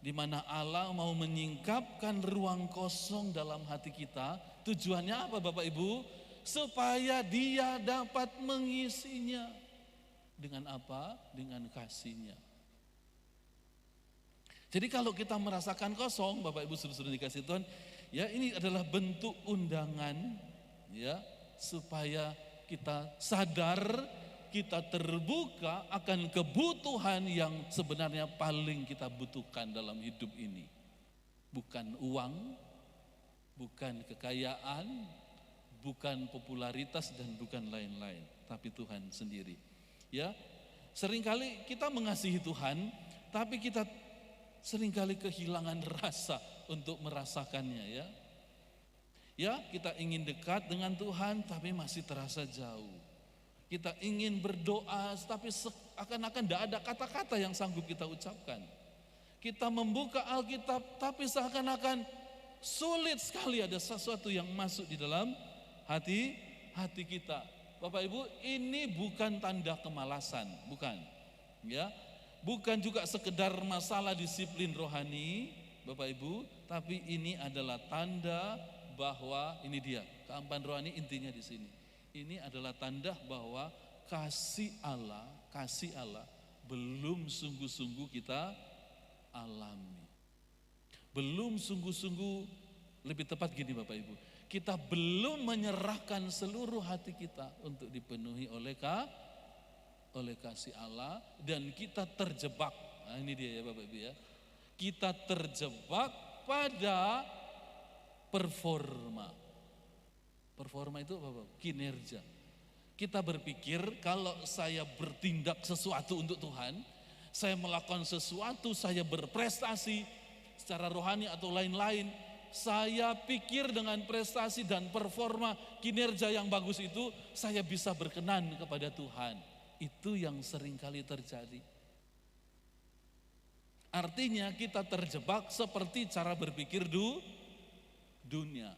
S2: di mana Allah mau menyingkapkan ruang kosong dalam hati kita. Tujuannya apa Bapak Ibu? Supaya Dia dapat mengisinya. Dengan apa? Dengan kasih-Nya. Jadi kalau kita merasakan kosong, Bapak Ibu saudara-saudara dikasih Tuhan, ya ini adalah bentuk undangan, ya, supaya kita sadar, kita terbuka akan kebutuhan yang sebenarnya paling kita butuhkan dalam hidup ini. Bukan uang, bukan kekayaan, bukan popularitas dan bukan lain-lain, tapi Tuhan sendiri. Ya, seringkali kita mengasihi Tuhan, tapi kita seringkali kehilangan rasa untuk merasakannya, ya. Ya, kita ingin dekat dengan Tuhan tapi masih terasa jauh. Kita ingin berdoa tapi seakan-akan tidak ada kata-kata yang sanggup kita ucapkan. Kita membuka Alkitab tapi seakan-akan sulit sekali ada sesuatu yang masuk di dalam hati kita. Bapak Ibu, ini bukan tanda kemalasan, bukan. Ya, bukan juga sekedar masalah disiplin rohani, Bapak Ibu, tapi ini adalah tanda bahwa ini dia, kehampaan rohani intinya di sini. Ini adalah tanda bahwa kasih Allah belum sungguh-sungguh kita alami. Belum sungguh-sungguh, lebih tepat gini Bapak Ibu, kita belum menyerahkan seluruh hati kita untuk dipenuhi oleh kasih Allah, dan kita terjebak. Nah, ini dia ya Bapak Ibu ya. Kita terjebak pada performa. Performa itu apa? Kinerja. Kita berpikir kalau saya bertindak sesuatu untuk Tuhan, saya melakukan sesuatu, saya berprestasi secara rohani atau lain-lain, saya pikir dengan prestasi dan performa kinerja yang bagus itu, saya bisa berkenan kepada Tuhan. Itu yang seringkali terjadi. Artinya kita terjebak seperti cara berpikir dunia.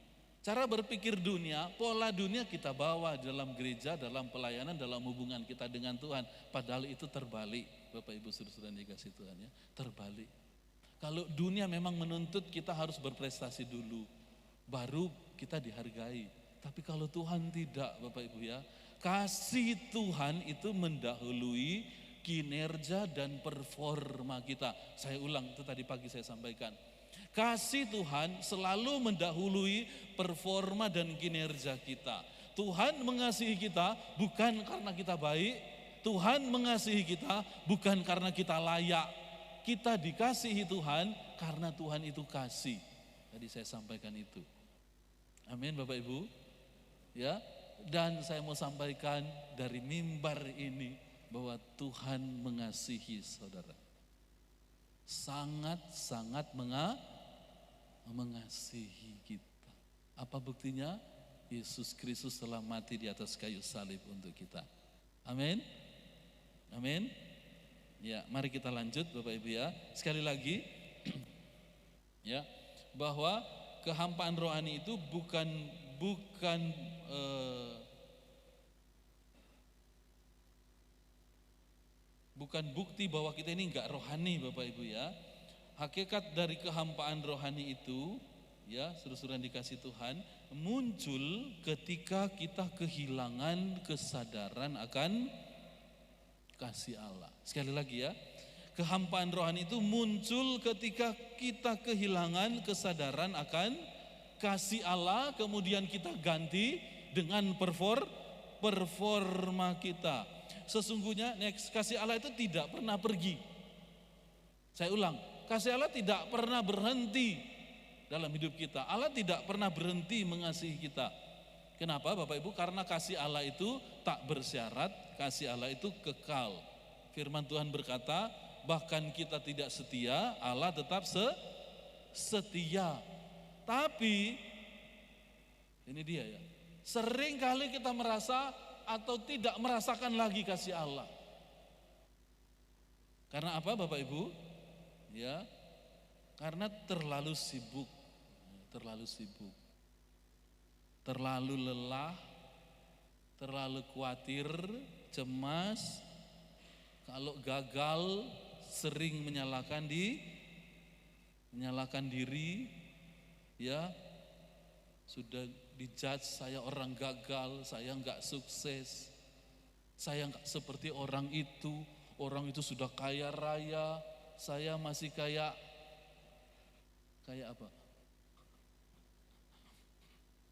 S2: Cara berpikir dunia, pola dunia kita bawa dalam gereja, dalam pelayanan, dalam hubungan kita dengan Tuhan. Padahal itu terbalik, Bapak Ibu saudara-saudara yang dikasih Tuhan ya, terbalik. Kalau dunia memang menuntut kita harus berprestasi dulu, baru kita dihargai. Tapi kalau Tuhan tidak, Bapak Ibu ya, kasih Tuhan itu mendahului kinerja dan performa kita. Saya ulang, itu tadi pagi saya sampaikan. Kasih Tuhan selalu mendahului performa dan kinerja kita. Tuhan mengasihi kita bukan karena kita baik, Tuhan mengasihi kita bukan karena kita layak. Kita dikasihi Tuhan karena Tuhan itu kasih. Tadi saya sampaikan itu. Amin Bapak Ibu. Ya, dan saya mau sampaikan dari mimbar ini bahwa Tuhan mengasihi saudara. Sangat-sangat mengasihi kita. Apa buktinya? Yesus Kristus telah mati di atas kayu salib untuk kita. Amin. Amin. Ya, mari kita lanjut Bapak Ibu ya. Sekali lagi ya, bahwa kehampaan rohani itu bukan bukti bahwa kita ini enggak rohani Bapak Ibu ya. Hakikat dari kehampaan rohani itu ya saudara-saudara yang dikasih Tuhan, muncul ketika kita kehilangan kesadaran akan kasih Allah. Sekali lagi ya, kehampaan rohani itu muncul ketika kita kehilangan kesadaran akan kasih Allah, kemudian kita ganti dengan performa kita. Sesungguhnya kasih Allah itu tidak pernah pergi. Saya ulang, kasih Allah tidak pernah berhenti dalam hidup kita. Allah tidak pernah berhenti mengasihi kita. Kenapa Bapak Ibu? Karena kasih Allah itu tak bersyarat, kasih Allah itu kekal. Firman Tuhan berkata, bahkan kita tidak setia, Allah tetap setia. Tapi, ini dia ya, sering kali kita merasa atau tidak merasakan lagi kasih Allah. Karena apa Bapak Ibu? Ya, karena terlalu sibuk, terlalu lelah, terlalu khawatir, cemas, kalau gagal sering menyalahkan diri, ya sudah dijudge, saya orang gagal, saya enggak sukses, saya enggak seperti orang itu sudah kaya raya, saya masih kayak apa?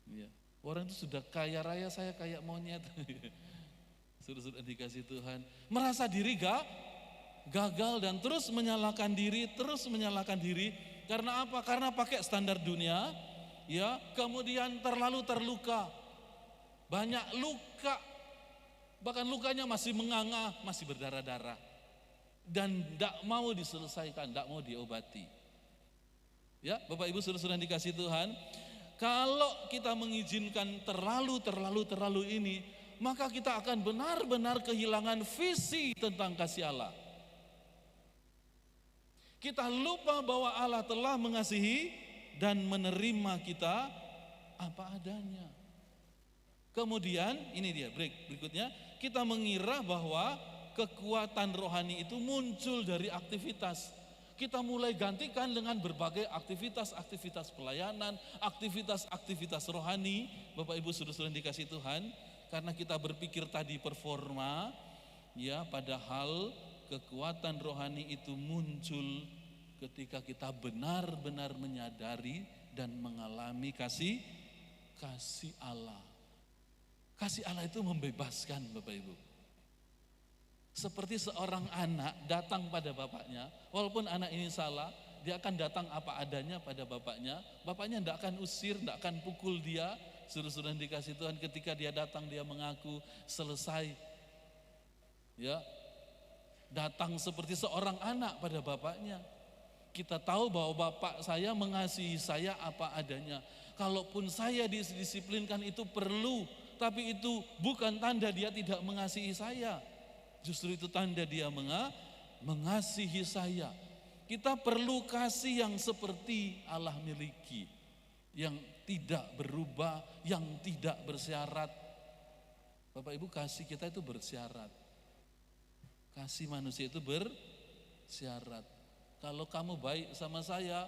S2: Ya, orang itu sudah kaya raya, saya kayak monyet. Sudah dikasih Tuhan, merasa diri gagal dan terus menyalahkan diri. Karena apa? Karena pakai standar dunia, ya. Kemudian terlalu terluka, banyak luka, bahkan lukanya masih menganga, masih berdarah-darah, dan tidak mau diselesaikan, tidak mau diobati. Ya, Bapak Ibu saudara-saudara yang dikasih Tuhan, kalau kita mengizinkan terlalu ini, maka kita akan benar-benar kehilangan visi tentang kasih Allah. Kita lupa bahwa Allah telah mengasihi dan menerima kita apa adanya. Kemudian ini dia berikutnya, kita mengira bahwa kekuatan rohani itu muncul dari aktivitas. Kita mulai gantikan dengan berbagai aktivitas pelayanan, aktivitas rohani, Bapak Ibu saudara-saudara yang dikasih Tuhan, karena kita berpikir tadi performa, ya, padahal kekuatan rohani itu muncul ketika kita benar-benar menyadari dan mengalami kasih Allah. Kasih Allah itu membebaskan Bapak Ibu. Seperti seorang anak datang pada bapaknya, walaupun anak ini salah, dia akan datang apa adanya pada bapaknya. Bapaknya tidak akan usir, tidak akan pukul dia. Suruh-suruh dikasih Tuhan, ketika dia datang dia mengaku selesai. Ya, datang seperti seorang anak pada bapaknya. Kita tahu bahwa bapak saya mengasihi saya apa adanya. Kalaupun saya didisiplinkan itu perlu, tapi itu bukan tanda dia tidak mengasihi saya. Justru itu tanda dia mengasihi saya. Kita perlu kasih yang seperti Allah miliki, yang tidak berubah, yang tidak bersyarat. Bapak Ibu, kasih kita itu bersyarat. Kasih manusia itu bersyarat. Kalau kamu baik sama saya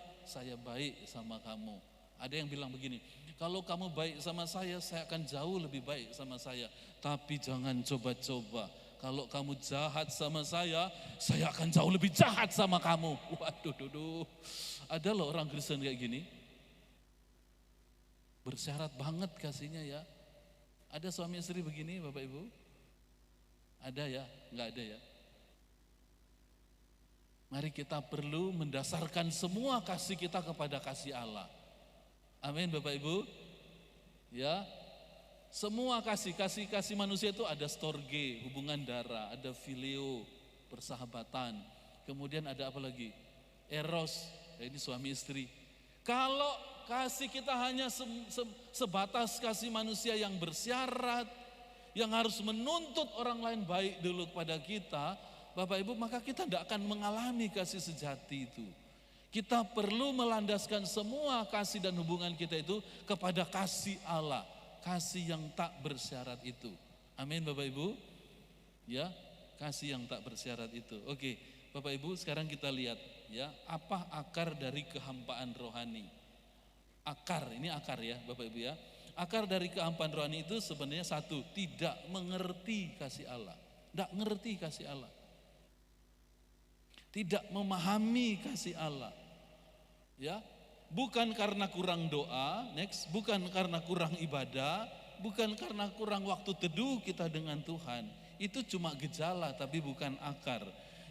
S2: baik sama kamu. Ada yang bilang begini, kalau kamu baik sama saya akan jauh lebih baik sama saya. Tapi jangan coba-coba. Kalau kamu jahat sama saya akan jauh lebih jahat sama kamu. Waduh. Ada loh orang Kristen kayak gini. Bersyarat banget kasihnya ya. Ada suami istri begini Bapak Ibu? Ada ya? Enggak ada ya? Mari kita perlu mendasarkan semua kasih kita kepada kasih Allah. Amin Bapak Ibu. Ya. Semua kasih manusia itu ada storge, hubungan darah, ada filio, persahabatan. Kemudian ada apa lagi? Eros, ya ini suami istri. Kalau kasih kita hanya sebatas kasih manusia yang bersyarat, yang harus menuntut orang lain baik dulu kepada kita, Bapak Ibu, maka kita tidak akan mengalami kasih sejati itu. Kita perlu melandaskan semua kasih dan hubungan kita itu kepada kasih Allah. Kasih yang tak bersyarat itu. Amin Bapak Ibu. Ya, kasih yang tak bersyarat itu. Oke, Bapak Ibu, sekarang kita lihat ya, apa akar dari kehampaan rohani? Akar, ini akar ya Bapak Ibu ya. Akar dari kehampaan rohani itu sebenarnya satu, tidak mengerti kasih Allah. Tidak ngerti kasih Allah. Tidak memahami kasih Allah. Ya, bukan karena kurang doa, next, bukan karena kurang ibadah, bukan karena kurang waktu teduh kita dengan Tuhan. Itu cuma gejala tapi bukan akar.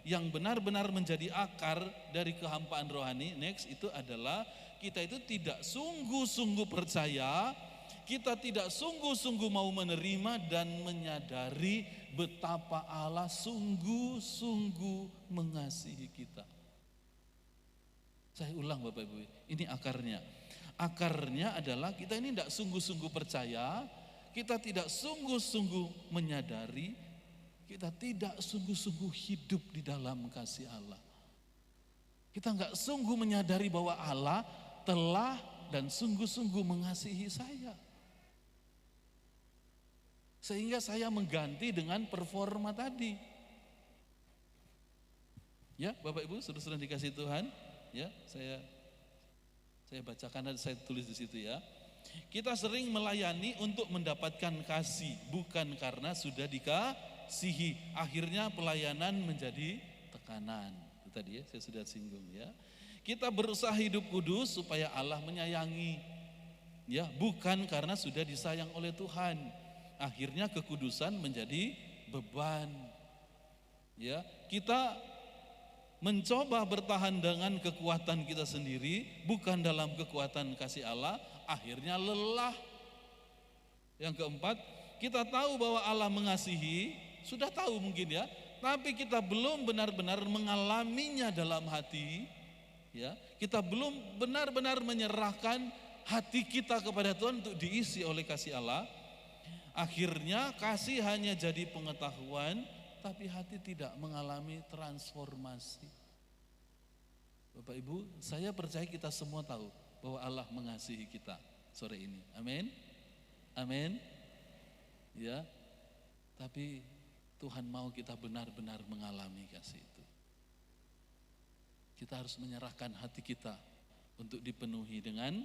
S2: Yang benar-benar menjadi akar dari kehampaan rohani, next, itu adalah kita itu tidak sungguh-sungguh percaya, kita tidak sungguh-sungguh mau menerima dan menyadari betapa Allah sungguh-sungguh mengasihi kita. Saya ulang Bapak Ibu, ini akarnya. Akarnya adalah kita ini tidak sungguh-sungguh percaya, kita tidak sungguh-sungguh menyadari, kita tidak sungguh-sungguh hidup di dalam kasih Allah. Kita enggak sungguh menyadari bahwa Allah telah dan sungguh-sungguh mengasihi saya. Sehingga saya mengganti dengan performa tadi. Ya, Bapak Ibu, saudara-saudara dikasih Tuhan, ya, saya bacakan dan saya tulis di situ ya. Kita sering melayani untuk mendapatkan kasih, bukan karena sudah dikasihi. Akhirnya pelayanan menjadi tekanan. Itu tadi ya, saya sudah singgung ya. Kita berusaha hidup kudus supaya Allah menyayangi. Ya, bukan karena sudah disayang oleh Tuhan. Akhirnya kekudusan menjadi beban. Ya, kita mencoba bertahan dengan kekuatan kita sendiri, bukan dalam kekuatan kasih Allah, akhirnya lelah. Yang keempat, kita tahu bahwa Allah mengasihi, sudah tahu mungkin ya, tapi kita belum benar-benar mengalaminya dalam hati. Ya, kita belum benar-benar menyerahkan hati kita kepada Tuhan untuk diisi oleh kasih Allah. Akhirnya kasih hanya jadi pengetahuan, tapi hati tidak mengalami transformasi. Bapak Ibu, saya percaya kita semua tahu bahwa Allah mengasihi kita sore ini. Amin. Amin. Ya. Tapi Tuhan mau kita benar-benar mengalami kasih itu. Kita harus menyerahkan hati kita untuk dipenuhi dengan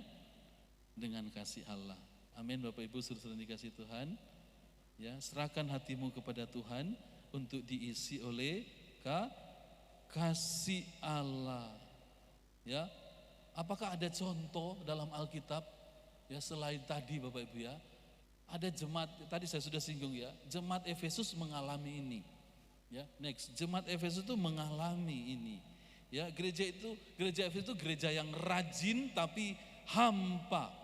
S2: kasih Allah. Amin Bapak Ibu, saudara dikasih Tuhan. Ya, serahkan hatimu kepada Tuhan untuk diisi oleh kasih Allah. Ya. Apakah ada contoh dalam Alkitab ya selain tadi Bapak Ibu ya? Ada jemaat, tadi saya sudah singgung ya, jemaat Efesus mengalami ini. Ya, next, jemaat Efesus itu mengalami ini. Ya, gereja Efesus itu gereja yang rajin tapi hampa.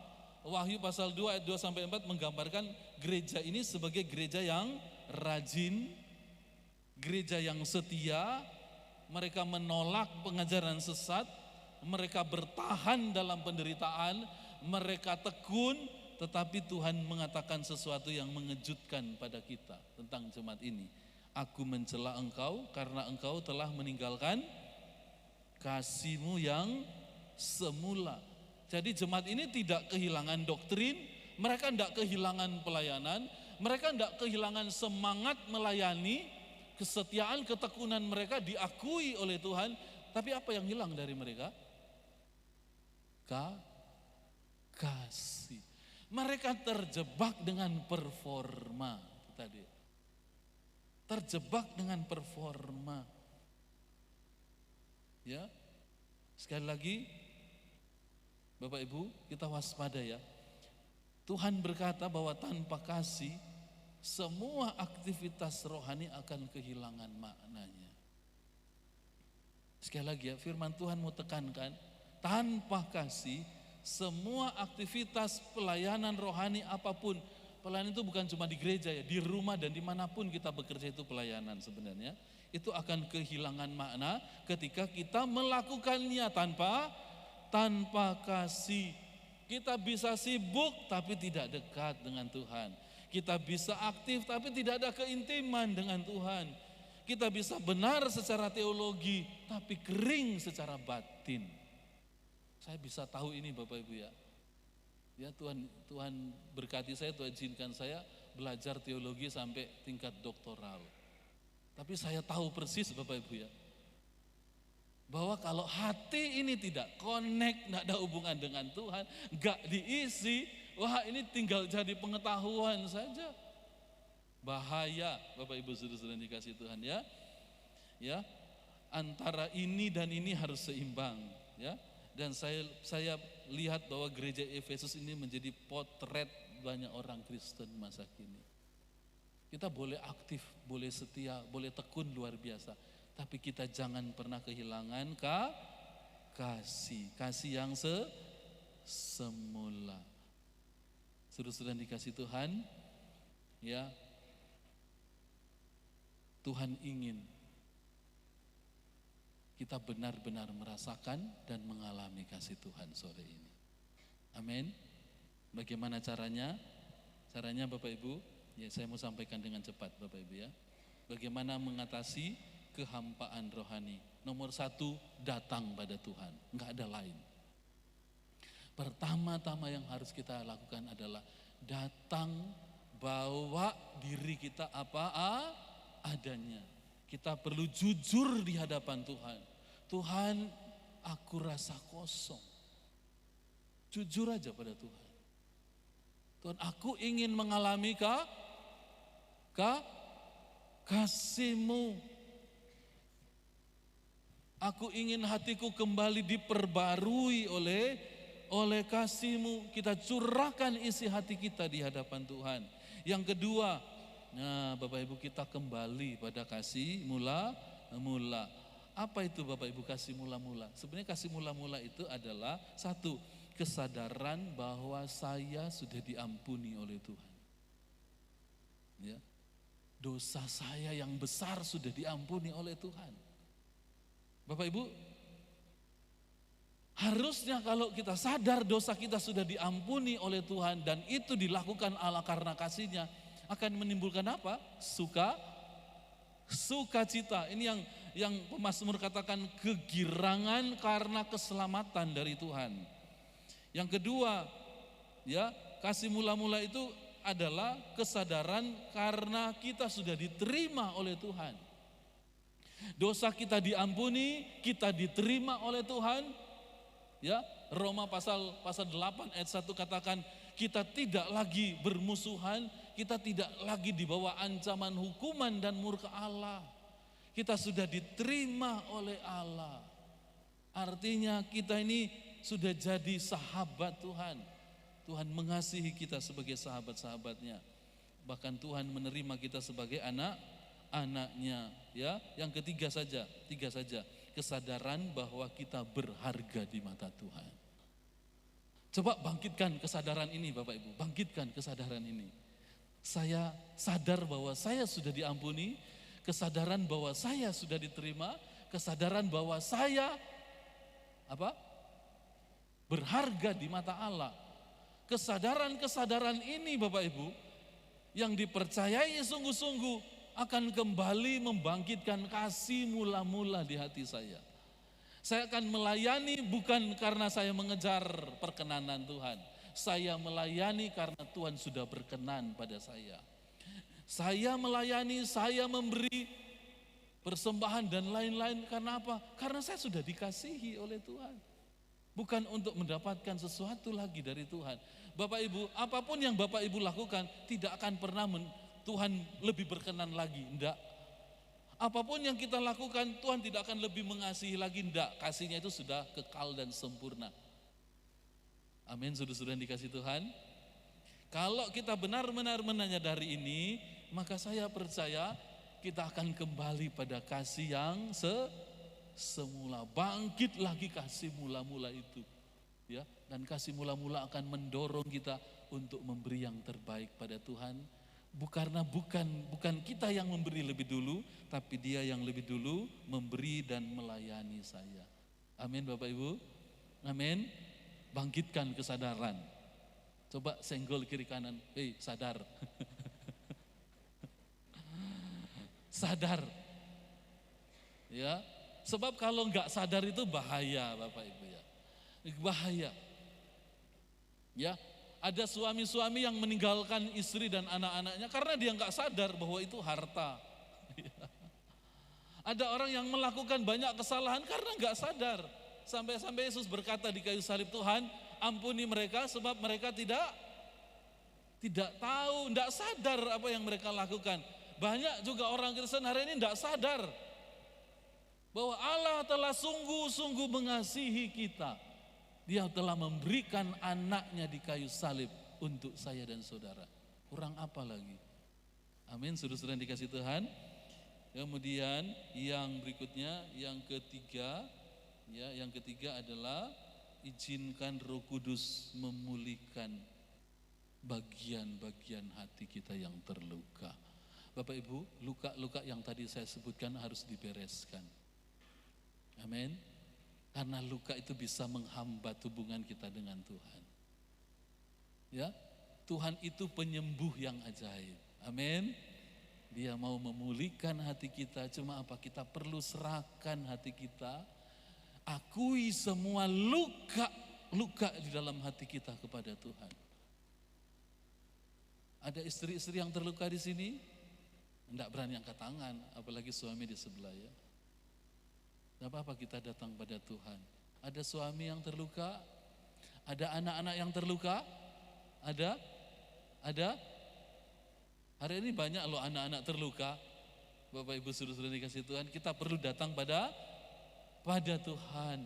S2: Wahyu pasal 2 ayat 2 sampai 4 menggambarkan gereja ini sebagai gereja yang rajin, gereja yang setia, mereka menolak pengajaran sesat, mereka bertahan dalam penderitaan, mereka tekun, tetapi Tuhan mengatakan sesuatu yang mengejutkan pada kita tentang jemaat ini. Aku mencela engkau karena engkau telah meninggalkan kasihmu yang semula. Jadi jemaat ini tidak kehilangan doktrin, mereka tidak kehilangan pelayanan, mereka tidak kehilangan semangat melayani, kesetiaan, ketekunan mereka diakui oleh Tuhan. Tapi apa yang hilang dari mereka? Kasih. Mereka terjebak dengan performa tadi. Terjebak dengan performa. Ya. Sekali lagi Bapak Ibu, kita waspada ya. Tuhan berkata bahwa tanpa kasih semua aktivitas rohani akan kehilangan maknanya. Sekali lagi ya, firman Tuhan mau tekankan, tanpa kasih semua aktivitas pelayanan rohani apapun, pelayanan itu bukan cuma di gereja ya, di rumah dan dimanapun kita bekerja itu pelayanan sebenarnya, itu akan kehilangan makna ketika kita melakukannya tanpa kasih. Kita bisa sibuk tapi tidak dekat dengan Tuhan. Kita bisa aktif tapi tidak ada keintiman dengan Tuhan. Kita bisa benar secara teologi tapi kering secara batin. Saya bisa tahu ini Bapak Ibu ya. Ya Tuhan berkati saya, Tuhan izinkan saya belajar teologi sampai tingkat doktoral. Tapi saya tahu persis Bapak Ibu ya. Bahwa kalau hati ini tidak connect, tidak ada hubungan dengan Tuhan, gak diisi, wah ini tinggal jadi pengetahuan saja. Bahaya Bapak Ibu Saudara-saudara dikasih Tuhan ya. Ya, antara ini dan ini harus seimbang ya. Dan saya lihat bahwa gereja Efesus ini menjadi potret banyak orang Kristen masa kini. Kita boleh aktif, boleh setia, boleh tekun luar biasa. Tapi kita jangan pernah kehilangan kasih yang semula. Saudara-saudara dikasih Tuhan, ya, Tuhan ingin kita benar-benar merasakan dan mengalami kasih Tuhan sore ini. Amin. Bagaimana caranya? Caranya Bapak Ibu, ya saya mau sampaikan dengan cepat Bapak Ibu ya. Bagaimana mengatasi kehampaan rohani? Nomor 1, datang pada Tuhan, enggak ada lain. Pertama-tama yang harus kita lakukan adalah datang, bawa diri kita apa adanya. Kita perlu jujur di hadapan Tuhan. Tuhan, aku rasa kosong. Jujur aja pada Tuhan. Tuhan, aku ingin mengalami kasih-Mu. Aku ingin hatiku kembali diperbarui oleh kasih-Mu. Kita curahkan isi hati kita di hadapan Tuhan. Yang kedua, nah Bapak Ibu, kita kembali pada kasih mula-mula. Apa itu Bapak Ibu kasih mula-mula? Sebenarnya kasih mula-mula itu adalah 1, kesadaran bahwa saya sudah diampuni oleh Tuhan. Ya. Dosa saya yang besar sudah diampuni oleh Tuhan. Bapak Ibu, harusnya kalau kita sadar dosa kita sudah diampuni oleh Tuhan dan itu dilakukan Allah karena kasih-Nya, akan menimbulkan apa? Sukacita. Ini yang pemazmur katakan, kegirangan karena keselamatan dari Tuhan. Yang kedua, ya, kasih mula-mula itu adalah kesadaran karena kita sudah diterima oleh Tuhan. Dosa kita diampuni, kita diterima oleh Tuhan. Ya, Roma pasal 8 ayat 1 katakan, kita tidak lagi bermusuhan, kita tidak lagi di bawah ancaman hukuman dan murka Allah. Kita sudah diterima oleh Allah. Artinya kita ini sudah jadi sahabat Tuhan. Tuhan mengasihi kita sebagai sahabat-sahabatnya. Bahkan Tuhan menerima kita sebagai anak-anaknya. Ya, yang tiga saja, kesadaran bahwa kita berharga di mata Tuhan. Coba bangkitkan kesadaran ini Bapak Ibu, bangkitkan kesadaran ini. Saya sadar bahwa saya sudah diampuni, kesadaran bahwa saya sudah diterima, kesadaran bahwa saya berharga di mata Allah. Kesadaran-kesadaran ini Bapak Ibu yang dipercayai sungguh-sungguh akan kembali membangkitkan kasih mula-mula di hati saya. Saya akan melayani bukan karena saya mengejar perkenanan Tuhan. Saya melayani karena Tuhan sudah berkenan pada saya. Saya melayani, saya memberi persembahan dan lain-lain karena apa? Karena saya sudah dikasihi oleh Tuhan. Bukan untuk mendapatkan sesuatu lagi dari Tuhan. Bapak Ibu, apapun yang Bapak Ibu lakukan tidak akan pernah Tuhan lebih berkenan lagi, enggak. Apapun yang kita lakukan, Tuhan tidak akan lebih mengasihi lagi, enggak. Kasihnya itu sudah kekal dan sempurna. Amin, saudara-saudara yang dikasih Tuhan. Kalau kita benar-benar menyadari ini, maka saya percaya kita akan kembali pada kasih yang semula. Bangkit lagi kasih mula-mula itu. Ya, dan kasih mula-mula akan mendorong kita untuk memberi yang terbaik pada Tuhan. Karena bukan kita yang memberi lebih dulu, tapi Dia yang lebih dulu memberi dan melayani saya. Amin Bapak Ibu. Amin. Bangkitkan kesadaran. Coba senggol kiri kanan. Hei, sadar. Sadar. Ya. Sebab kalau enggak sadar itu bahaya Bapak Ibu ya. Bahaya. Ya. Ada suami-suami yang meninggalkan istri dan anak-anaknya karena dia nggak sadar bahwa itu harta. Ada orang yang melakukan banyak kesalahan karena nggak sadar. Sampai-sampai Yesus berkata di kayu salib, Tuhan ampuni mereka sebab mereka tidak tahu, tidak sadar apa yang mereka lakukan. Banyak juga orang Kristen hari ini tidak sadar bahwa Allah telah sungguh-sungguh mengasihi kita. Dia telah memberikan anaknya di kayu salib untuk saya dan saudara. Kurang apa lagi? Amin, saudara-saudara yang dikasih Tuhan. Kemudian yang berikutnya, yang ketiga adalah izinkan Roh Kudus memulihkan bagian-bagian hati kita yang terluka. Bapak Ibu, luka-luka yang tadi saya sebutkan harus dibereskan. Amin. Karena luka itu bisa menghambat hubungan kita dengan Tuhan. Ya, Tuhan itu penyembuh yang ajaib. Amin. Dia mau memulihkan hati kita, cuma apa? Kita perlu serahkan hati kita, akui semua luka di dalam hati kita kepada Tuhan. Ada istri-istri yang terluka di sini, enggak berani angkat tangan, apalagi suami di sebelah ya. Tidak apa-apa kita datang pada Tuhan. Ada suami yang terluka, ada anak-anak yang terluka, ada. Hari ini banyak loh anak-anak terluka. Bapak Ibu saudara-saudara dikasih Tuhan, kita perlu datang pada Tuhan.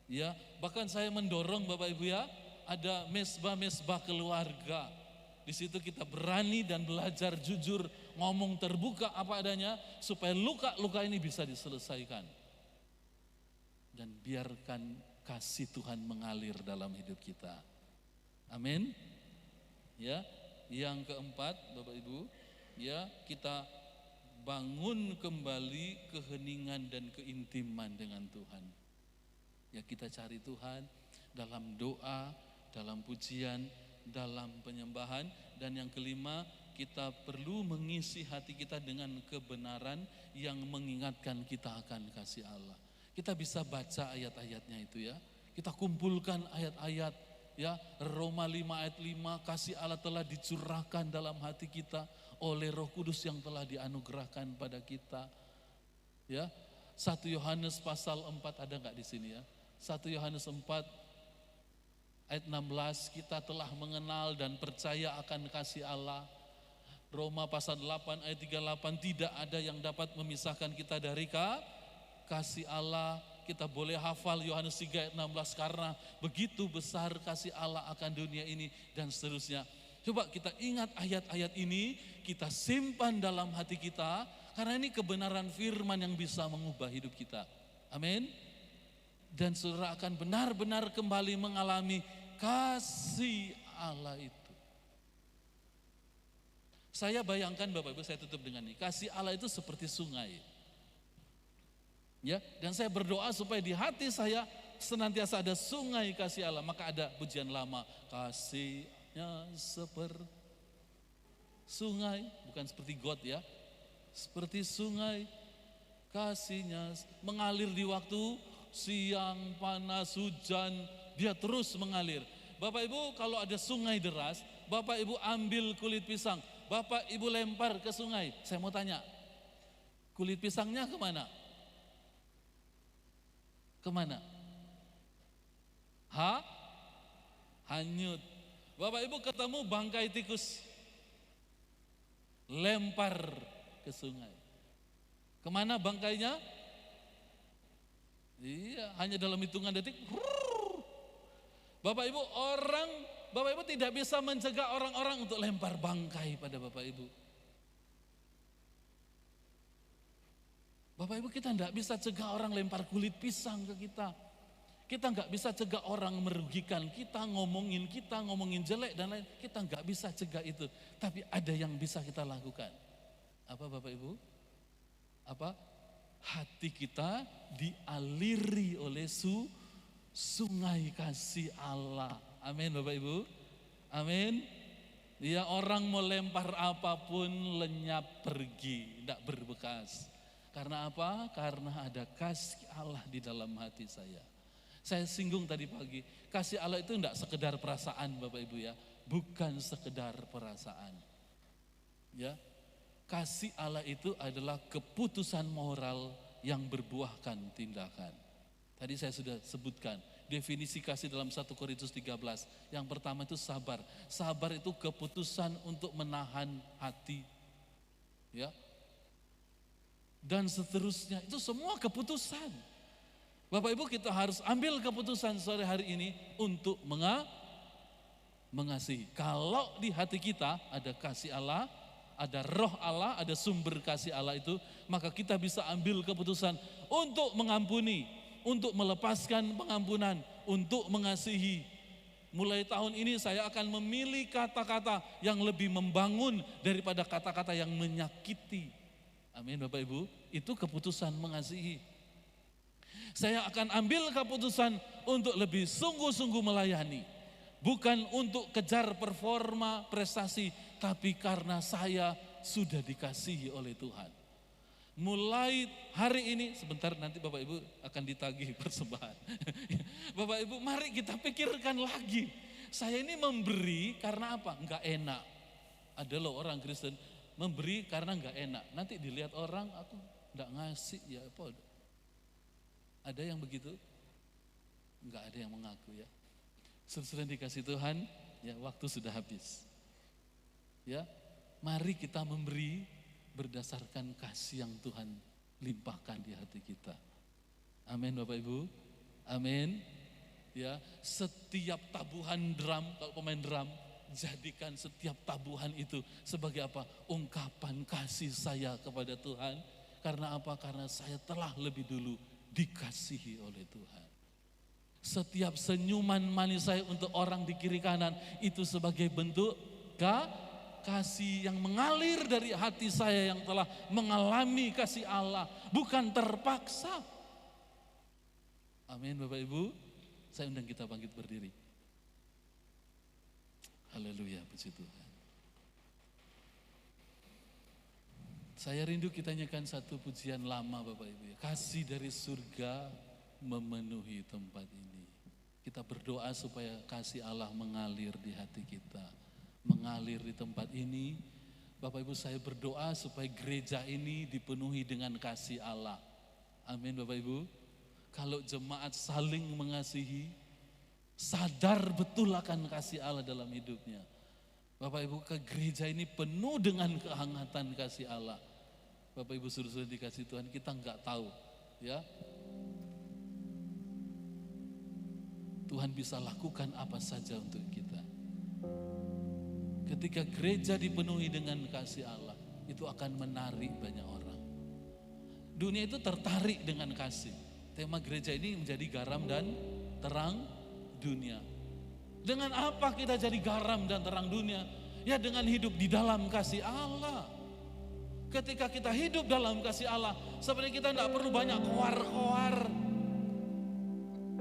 S2: Ya, bahkan saya mendorong Bapak Ibu ya, ada mesbah-mesbah keluarga. Di situ kita berani dan belajar jujur, ngomong terbuka apa adanya supaya luka-luka ini bisa diselesaikan. Dan biarkan kasih Tuhan mengalir dalam hidup kita. Amin. Ya. Yang keempat, Bapak Ibu, ya, kita bangun kembali keheningan dan keintiman dengan Tuhan. Ya, kita cari Tuhan dalam doa, dalam pujian, dalam penyembahan. Dan yang kelima, kita perlu mengisi hati kita dengan kebenaran yang mengingatkan kita akan kasih Allah. Kita bisa baca ayat-ayatnya itu ya. Kita kumpulkan ayat-ayat ya, Roma 5 ayat 5, kasih Allah telah dicurahkan dalam hati kita oleh Roh Kudus yang telah dianugerahkan pada kita. Ya, 1 Yohanes pasal 4 ada enggak di sini ya? 1 Yohanes 4 ayat 16, kita telah mengenal dan percaya akan kasih Allah. Roma pasal 8 ayat 38, tidak ada yang dapat memisahkan kita dari kasih Allah. Kita boleh hafal Yohanes 3 ayat 16, karena begitu besar kasih Allah akan dunia ini, dan seterusnya. Coba kita ingat ayat-ayat ini, kita simpan dalam hati kita, karena ini kebenaran firman yang bisa mengubah hidup kita. Amin. Dan saudara akan benar-benar kembali mengalami kasih Allah itu. Saya bayangkan Bapak Ibu, saya tutup dengan ini, kasih Allah itu seperti sungai. Ya, dan saya berdoa supaya di hati saya senantiasa ada sungai kasih Allah. Maka ada pujian lama, kasihnya seperti sungai, bukan seperti got ya, seperti sungai, kasihnya mengalir di waktu siang, panas, hujan, dia terus mengalir. Bapak Ibu, kalau ada sungai deras, Bapak Ibu ambil kulit pisang, Bapak Ibu lempar ke sungai. Saya mau tanya, kulit pisangnya kemana? Kemana? Hanyut. Bapak Ibu ketemu bangkai tikus, lempar ke sungai. Kemana bangkainya? Iya, hanya dalam hitungan detik. Bapak Ibu tidak bisa mencegah orang-orang untuk lempar bangkai pada Bapak Ibu. Bapak Ibu, kita tidak bisa cegah orang lempar kulit pisang ke kita. Kita nggak bisa cegah orang merugikan kita, ngomongin jelek dan lain. Kita nggak bisa cegah itu. Tapi ada yang bisa kita lakukan. Apa Bapak Ibu? Apa? Hati kita dialiri oleh sungai kasih Allah. Amin Bapak Ibu. Amin. Ya, orang mau lempar apapun lenyap pergi, tidak berbekas. Karena apa? Karena ada kasih Allah di dalam hati saya. Saya singgung tadi pagi, kasih Allah itu tidak sekedar perasaan Bapak Ibu ya, bukan sekedar perasaan. Ya, kasih Allah itu adalah keputusan moral yang berbuahkan tindakan. Tadi saya sudah sebutkan definisi kasih dalam 1 Korintus 13. Yang pertama itu sabar. Sabar itu keputusan untuk menahan hati. Ya. Dan seterusnya, itu semua keputusan. Bapak Ibu, kita harus ambil keputusan sore hari ini untuk mengasihi. Kalau di hati kita ada kasih Allah, ada roh Allah, ada sumber kasih Allah itu, maka kita bisa ambil keputusan untuk mengampuni, untuk melepaskan pengampunan, untuk mengasihi. Mulai tahun ini saya akan memilih kata-kata yang lebih membangun daripada kata-kata yang menyakiti. Amin Bapak Ibu, itu keputusan mengasihi. Saya akan ambil keputusan untuk lebih sungguh-sungguh melayani. Bukan untuk kejar performa, prestasi, tapi karena saya sudah dikasihi oleh Tuhan. Mulai hari ini, sebentar nanti Bapak Ibu akan ditagih persembahan. Bapak Ibu, mari kita pikirkan lagi. Saya ini memberi karena apa? Enggak enak. Ada loh orang Kristen memberi karena enggak enak. Nanti dilihat orang, aku enggak ngasih ya apa. Ada yang begitu? Enggak ada yang mengaku ya. Saudara dikasih Tuhan, ya waktu sudah habis. Ya, mari kita memberi berdasarkan kasih yang Tuhan limpahkan di hati kita. Amin Bapak Ibu. Amin. Ya, setiap tabuhan drum, kalau pemain drum, jadikan setiap tabuhan itu sebagai apa? Ungkapan kasih saya kepada Tuhan. Karena apa? Karena saya telah lebih dulu dikasihi oleh Tuhan. Setiap senyuman manis saya untuk orang di kiri kanan itu sebagai bentuk kasih yang mengalir dari hati saya yang telah mengalami kasih Allah, bukan terpaksa. Amin Bapak Ibu. Saya undang kita bangkit berdiri. Haleluya, puji Tuhan. Saya rindu kita nyanyikan satu pujian lama Bapak Ibu ya. Kasih dari surga memenuhi tempat ini. Kita berdoa supaya kasih Allah mengalir di hati kita, mengalir di tempat ini. Bapak Ibu, saya berdoa supaya gereja ini dipenuhi dengan kasih Allah. Amin Bapak Ibu. Kalau jemaat saling mengasihi, sadar betul akan kasih Allah dalam hidupnya. Bapak Ibu, ke gereja ini penuh dengan kehangatan kasih Allah. Bapak Ibu suruh-suruh dikasih Tuhan, kita enggak tahu ya. Tuhan bisa lakukan apa saja untuk kita. Ketika gereja dipenuhi dengan kasih Allah, itu akan menarik banyak orang. Dunia itu tertarik dengan kasih. Tema gereja ini menjadi garam dan terang dunia. Dengan apa kita jadi garam dan terang dunia? Ya dengan hidup di dalam kasih Allah. Ketika kita hidup dalam kasih Allah, sebenarnya kita tidak perlu banyak koar-koar.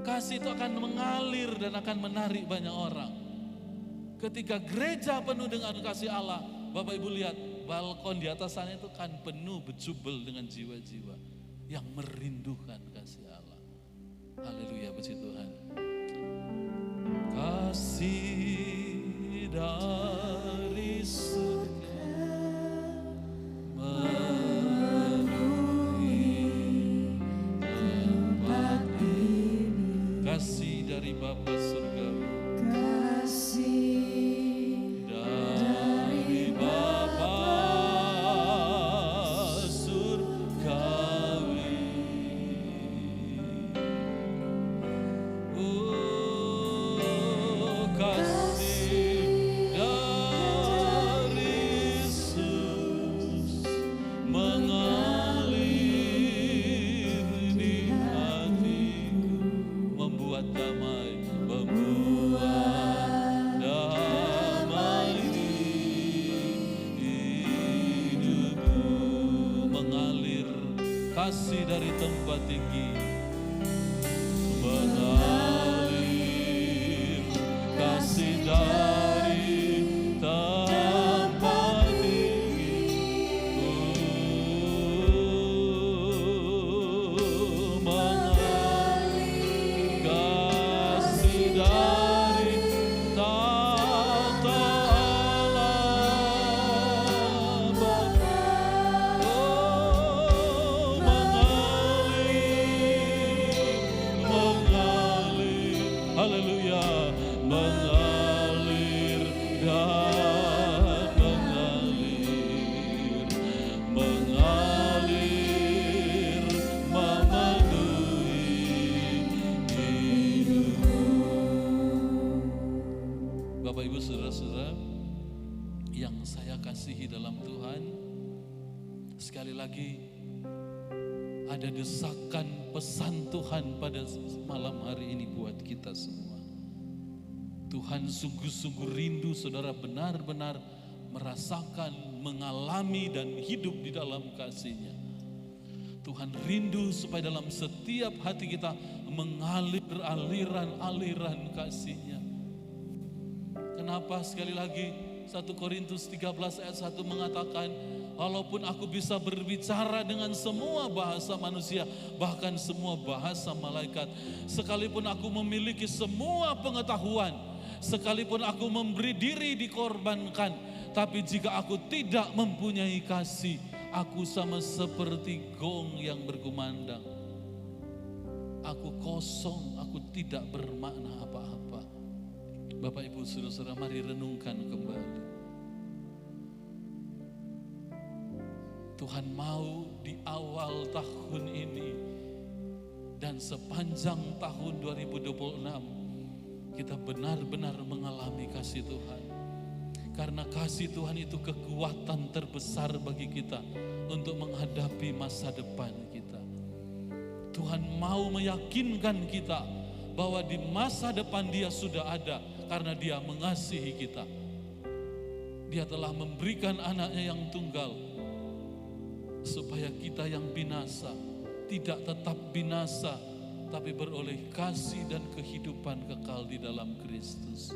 S2: Kasih itu akan mengalir dan akan menarik banyak orang. Ketika gereja penuh dengan kasih Allah, Bapak Ibu lihat balkon di atas sana itu kan penuh berjubel dengan jiwa-jiwa yang merindukan kasih Allah. Haleluya, puji Tuhan. Kasih dari surga memenuhi tempat ini. Kasih dari Bapa surgawi. Kasih dari Bapa surgawi. Oh, kasih dari Yesus mengalir di hatiku, membuat damai, hidupku, mengalir kasih dari tempat tinggi, mengalir kasih dari tempat tinggi, mengalir kasih dari tata Allah Bapa. Oh, mengalir dan mengalir memenuhi hidupku. Bapak Ibu Saudara-saudara yang saya kasihi dalam Tuhan, sekali lagi ada desakan pesan Tuhan pada malam hari ini buat kita semua. Tuhan sungguh-sungguh rindu saudara benar-benar merasakan, mengalami dan hidup di dalam kasih-Nya. Tuhan rindu supaya dalam setiap hati kita mengalir aliran-aliran kasih-Nya. Kenapa sekali lagi 1 Korintus 13 ayat 1 mengatakan, walaupun aku bisa berbicara dengan semua bahasa manusia, bahkan semua bahasa malaikat, sekalipun aku memiliki semua pengetahuan, sekalipun aku memberi diri dikorbankan, tapi jika aku tidak mempunyai kasih, aku sama seperti gong yang berkumandang. Aku kosong, aku tidak bermakna apa-apa. Bapak Ibu Saudara-saudara, mari renungkan kembali. Tuhan mau di awal tahun ini dan sepanjang tahun 2026 kita benar-benar mengalami kasih Tuhan. Karena kasih Tuhan itu kekuatan terbesar bagi kita untuk menghadapi masa depan kita. Tuhan mau meyakinkan kita bahwa di masa depan Dia sudah ada karena Dia mengasihi kita. Dia telah memberikan anaknya yang tunggal supaya kita yang binasa tidak tetap binasa, tapi beroleh kasih dan kehidupan kekal di dalam Kristus.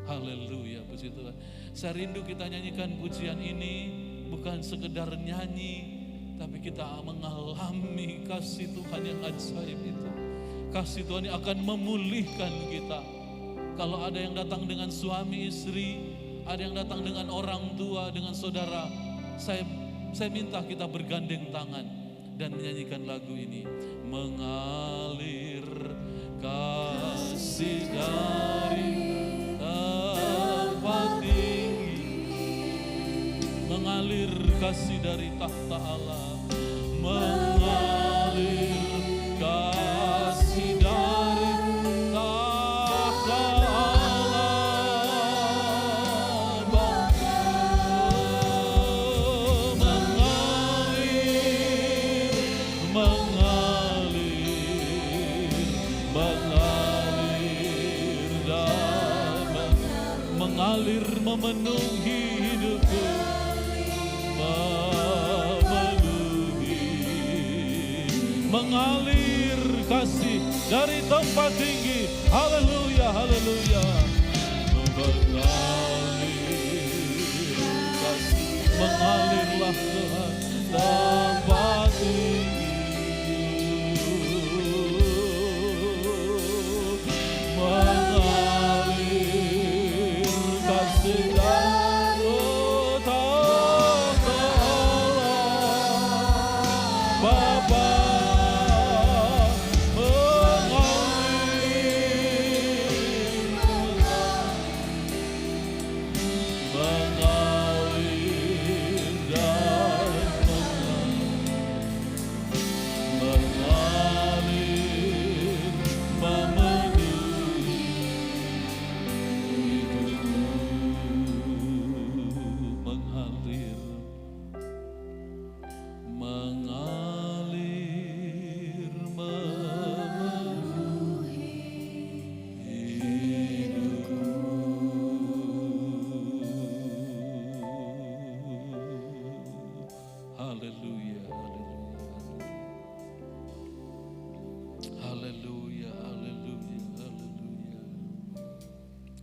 S2: Haleluya, puji Tuhan. Saya rindu kita nyanyikan pujian ini bukan sekedar nyanyi, tapi kita mengalami kasih Tuhan yang ajaib itu. Kasih Tuhan yang akan memulihkan kita. Kalau ada yang datang dengan suami istri, ada yang datang dengan orang tua, dengan saudara, saya minta kita bergandeng tangan dan menyanyikan lagu ini. Mengalir kasih dari tempat tinggi, mengalir kasih dari tahta Allah, mengalir kasih dari tahta Allah, mengalir memenuhi hidupku, mengalir kasih dari tempat tinggi. Haleluya, haleluya. Mengalir kasih, mengalirlah Tuhan tempat tinggi.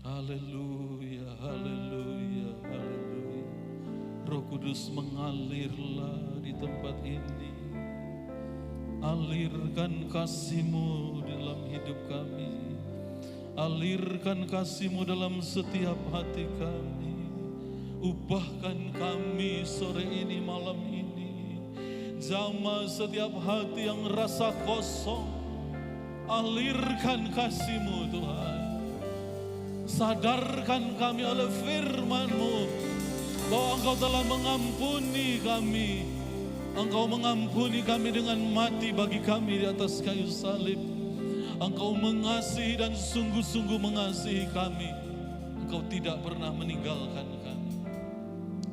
S2: Haleluya, haleluya, haleluya. Roh Kudus mengalirlah di tempat ini. Alirkan kasih-Mu dalam hidup kami. Alirkan kasih-Mu dalam setiap hati kami. Ubahkan kami sore ini, malam ini. Jamah setiap hati yang rasa kosong. Alirkan kasih-Mu Tuhan. Sadarkan kami oleh firman-Mu bahwa Engkau telah mengampuni kami. Engkau mengampuni kami dengan mati bagi kami di atas kayu salib. Engkau mengasihi dan sungguh-sungguh mengasihi kami. Engkau tidak pernah meninggalkan kami.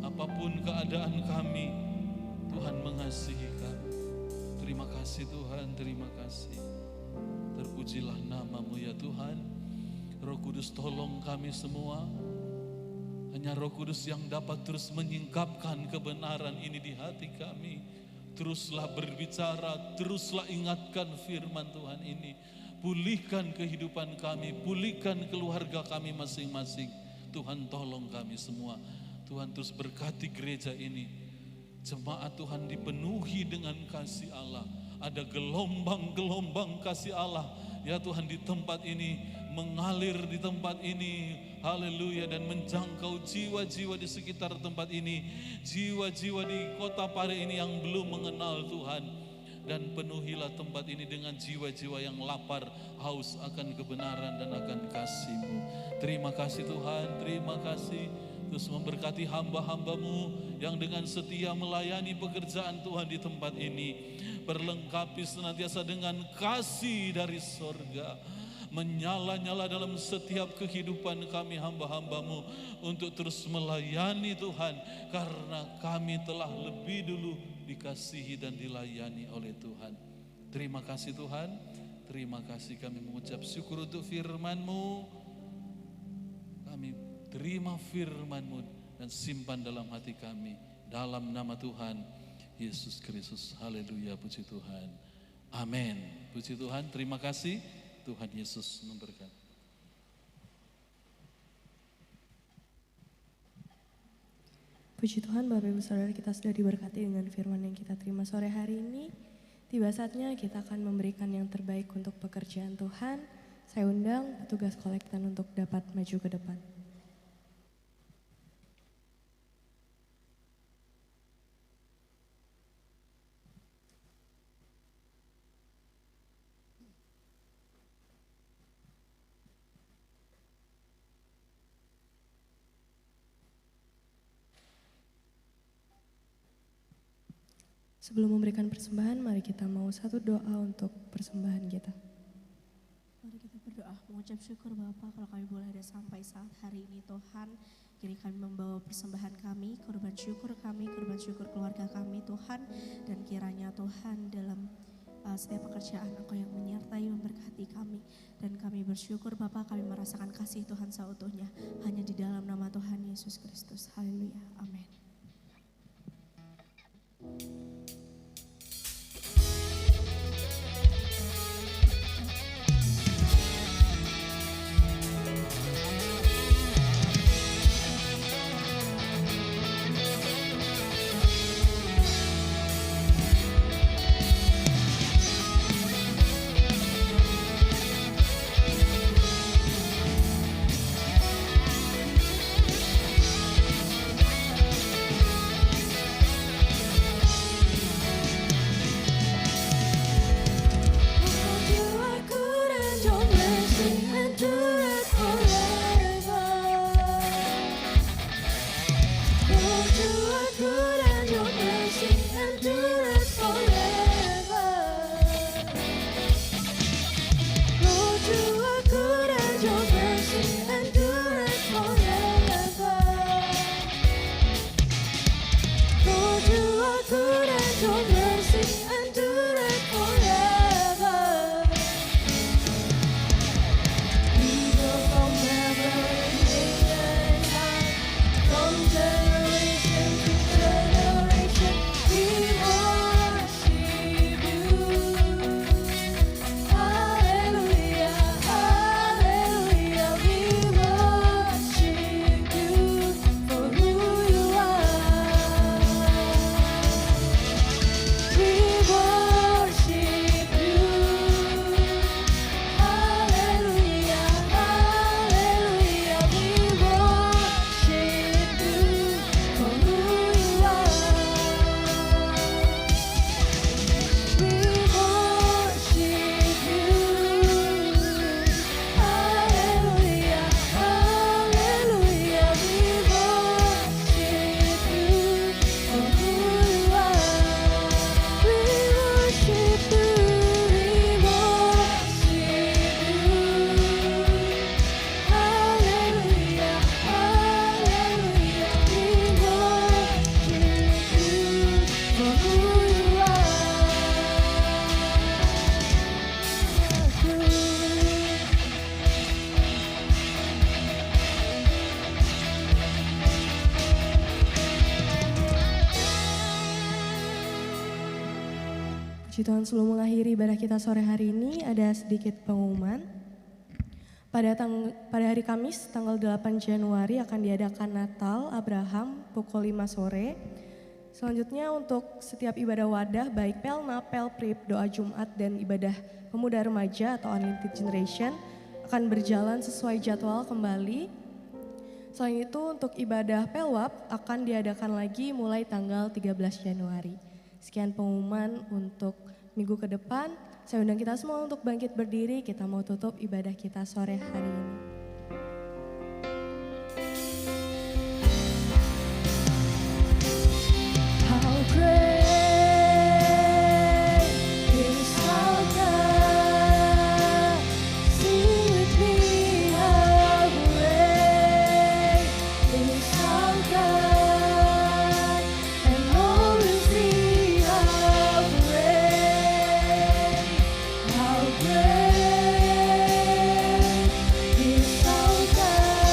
S2: Apapun keadaan kami, Tuhan mengasihi kami. Terima kasih Tuhan, terima kasih. Terpujilah nama-Mu ya Tuhan. Roh Kudus tolong kami semua. Hanya Roh Kudus yang dapat terus menyingkapkan kebenaran ini di hati kami. Teruslah berbicara, teruslah ingatkan firman Tuhan ini. Pulihkan kehidupan kami, pulihkan keluarga kami masing-masing. Tuhan tolong kami semua. Tuhan terus berkati gereja ini. Jemaat Tuhan dipenuhi dengan kasih Allah. Ada gelombang-gelombang kasih Allah. Ya Tuhan di tempat ini, mengalir di tempat ini. Haleluya, dan menjangkau jiwa-jiwa di sekitar tempat ini. Jiwa-jiwa di kota Pare ini yang belum mengenal Tuhan. Dan penuhilah tempat ini dengan jiwa-jiwa yang lapar, haus akan kebenaran dan akan kasih-Mu. Terima kasih Tuhan, terima kasih. Terus memberkati hamba-hamba-Mu yang dengan setia melayani pekerjaan Tuhan di tempat ini. Perlengkapi senantiasa dengan kasih dari sorga. Menyala-nyala dalam setiap kehidupan kami hamba-hamba-Mu untuk terus melayani Tuhan. Karena kami telah lebih dulu dikasihi dan dilayani oleh Tuhan. Terima kasih Tuhan, terima kasih kami mengucap syukur untuk firman-Mu. Kami terima firman-Mu dan simpan dalam hati kami. Dalam nama Tuhan Yesus Kristus. Haleluya, puji Tuhan. Amin. Puji Tuhan, terima kasih. Tuhan Yesus memberkati.
S1: Puji Tuhan, Bapak Ibu Saudara, kita sudah diberkati dengan firman yang kita terima sore hari ini. Tiba saatnya kita akan memberikan yang terbaik untuk pekerjaan Tuhan. Saya undang petugas kolektan untuk dapat maju ke depan. Sebelum memberikan persembahan, mari kita mau satu doa untuk persembahan kita.
S3: Mari kita berdoa, mengucap syukur Bapa kalau kami boleh ada sampai saat hari ini Tuhan. Kini kami membawa persembahan kami, korban syukur keluarga kami Tuhan. Dan kiranya Tuhan dalam setiap pekerjaan Engkau yang menyertai memberkati kami. Dan kami bersyukur Bapa, kami merasakan kasih Tuhan seutuhnya. Hanya di dalam nama Tuhan Yesus Kristus. Haleluya, amin.
S1: Puji Tuhan, sebelum mengakhiri ibadah kita sore hari ini ada sedikit pengumuman. Pada hari Kamis tanggal 8 Januari akan diadakan Natal Abraham pukul 5 sore. Selanjutnya untuk setiap ibadah wadah baik Pelna, Pelprip, doa Jumat dan ibadah pemuda remaja atau Unlimited Generation akan berjalan sesuai jadwal kembali. Selain itu untuk ibadah Pelwap akan diadakan lagi mulai tanggal 13 Januari. Sekian pengumuman untuk minggu ke depan. Saya undang kita semua untuk bangkit berdiri, kita mau tutup ibadah kita sore hari ini. How great is our God, sing with me, how great is our God, and all will see how great is our God.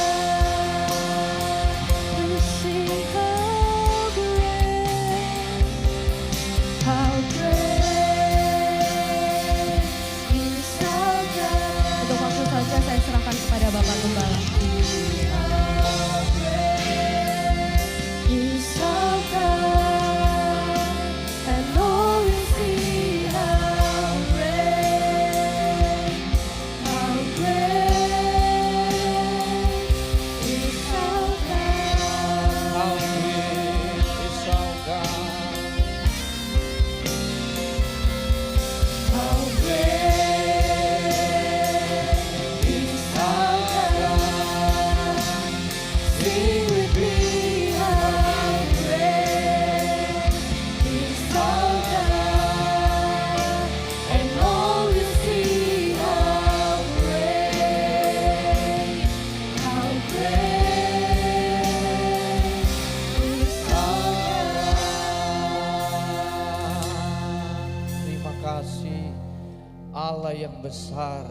S1: We sing how great is our God. Untuk waktu saja saya serahkan kepada Bapak Gembala. How great is our God, and all will see how great is our God.
S4: How great is our God.
S1: How great is our God. Sing with me, how great is our God, and all will see how great is our God.
S4: Terima kasih Allah yang besar.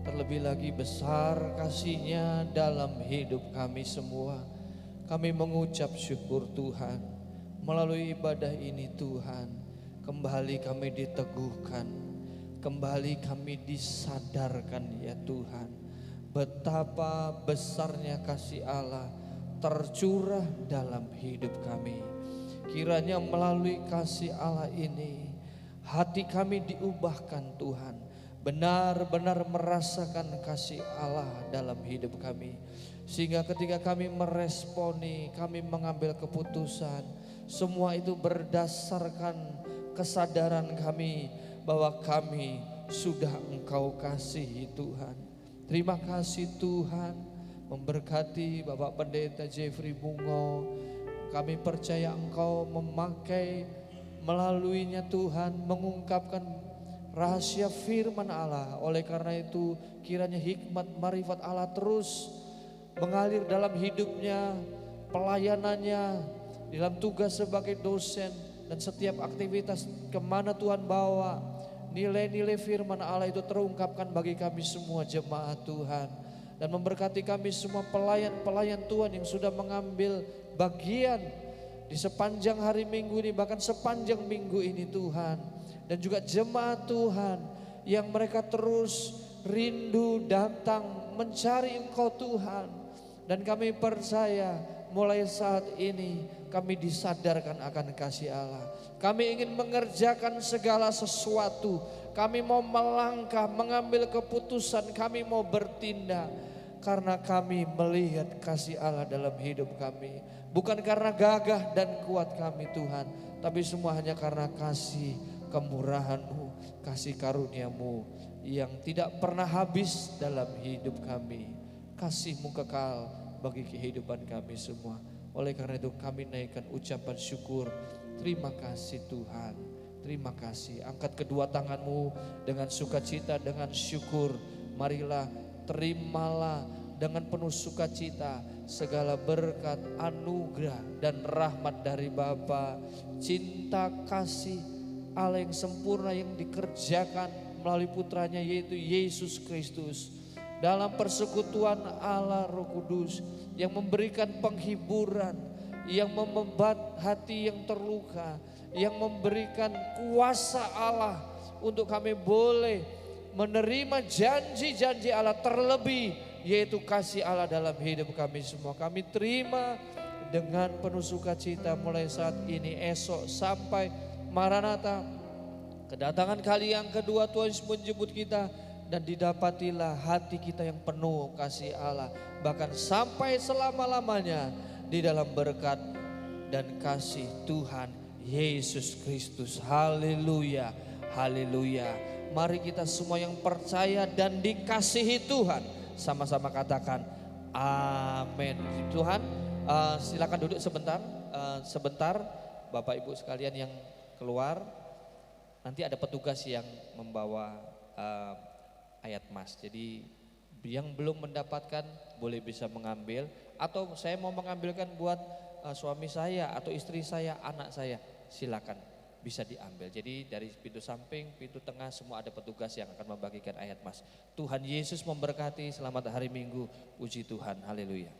S4: Terlebih lagi besar kasih-Nya dalam hidup kami semua. Kami mengucap syukur Tuhan. Melalui ibadah ini Tuhan, kembali kami diteguhkan. Kembali kami disadarkan ya Tuhan. Betapa besarnya kasih Allah tercurah dalam hidup kami. Kiranya melalui kasih Allah ini hati kami diubahkan Tuhan. Benar-benar merasakan kasih Allah dalam hidup kami. Sehingga ketika kami meresponi, kami mengambil keputusan, semua itu berdasarkan kesadaran kami bahwa kami sudah Engkau kasihi Tuhan. Terima kasih Tuhan, memberkati Bapak Pendeta Jeffrey Bungo. Kami percaya Engkau memakai melaluinya Tuhan mengungkapkan rahasia firman Allah. Oleh karena itu kiranya hikmat marifat Allah terus mengalir dalam hidupnya, pelayanannya, dalam tugas sebagai dosen dan setiap aktivitas kemana Tuhan bawa. Nilai-nilai firman Allah itu terungkapkan bagi kami semua jemaat Tuhan. Dan memberkati kami semua pelayan-pelayan Tuhan yang sudah mengambil bagian di sepanjang hari Minggu ini, bahkan sepanjang minggu ini Tuhan. Dan juga jemaat Tuhan yang mereka terus rindu datang mencari Engkau Tuhan. Dan kami percaya mulai saat ini kami disadarkan akan kasih Allah. Kami ingin mengerjakan segala sesuatu. Kami mau melangkah, mengambil keputusan, kami mau bertindak. Karena kami melihat kasih Allah dalam hidup kami. Bukan karena gagah dan kuat kami Tuhan, tapi semua hanya karena kasih kemurahan-Mu, kasih karunia-Mu yang tidak pernah habis dalam hidup kami. Kasih-Mu kekal bagi kehidupan kami semua. Oleh karena itu kami naikkan ucapan syukur. Terima kasih Tuhan, terima kasih. Angkat kedua tanganmu dengan sukacita, dengan syukur. Marilah terimalah dengan penuh sukacita segala berkat, anugerah dan rahmat dari Bapa. Cinta kasih Allah yang sempurna yang dikerjakan melalui putranya yaitu Yesus Kristus. Dalam persekutuan Allah Roh Kudus yang memberikan penghiburan, yang memembat hati yang terluka, yang memberikan kuasa Allah untuk kami boleh menerima janji-janji Allah terlebih, yaitu kasih Allah dalam hidup kami semua. Kami terima dengan penuh sukacita mulai saat ini, esok sampai Maranatha, kedatangan kali yang kedua Tuhan Yesus menjemput kita, dan didapatilah hati kita yang penuh kasih Allah, bahkan sampai selama-lamanya di dalam berkat dan kasih Tuhan Yesus Kristus. Haleluya, haleluya. Mari kita semua yang percaya dan dikasihi Tuhan sama-sama katakan amin. Tuhan, silakan duduk sebentar. Sebentar Bapak Ibu sekalian yang keluar, nanti ada petugas yang membawa ayat mas. Jadi yang belum mendapatkan boleh bisa mengambil, atau saya mau mengambilkan buat suami saya atau istri saya, anak saya, silakan bisa diambil. Jadi dari pintu samping, pintu tengah semua ada petugas yang akan membagikan ayat mas. Tuhan Yesus memberkati, selamat hari Minggu, puji Tuhan, haleluya.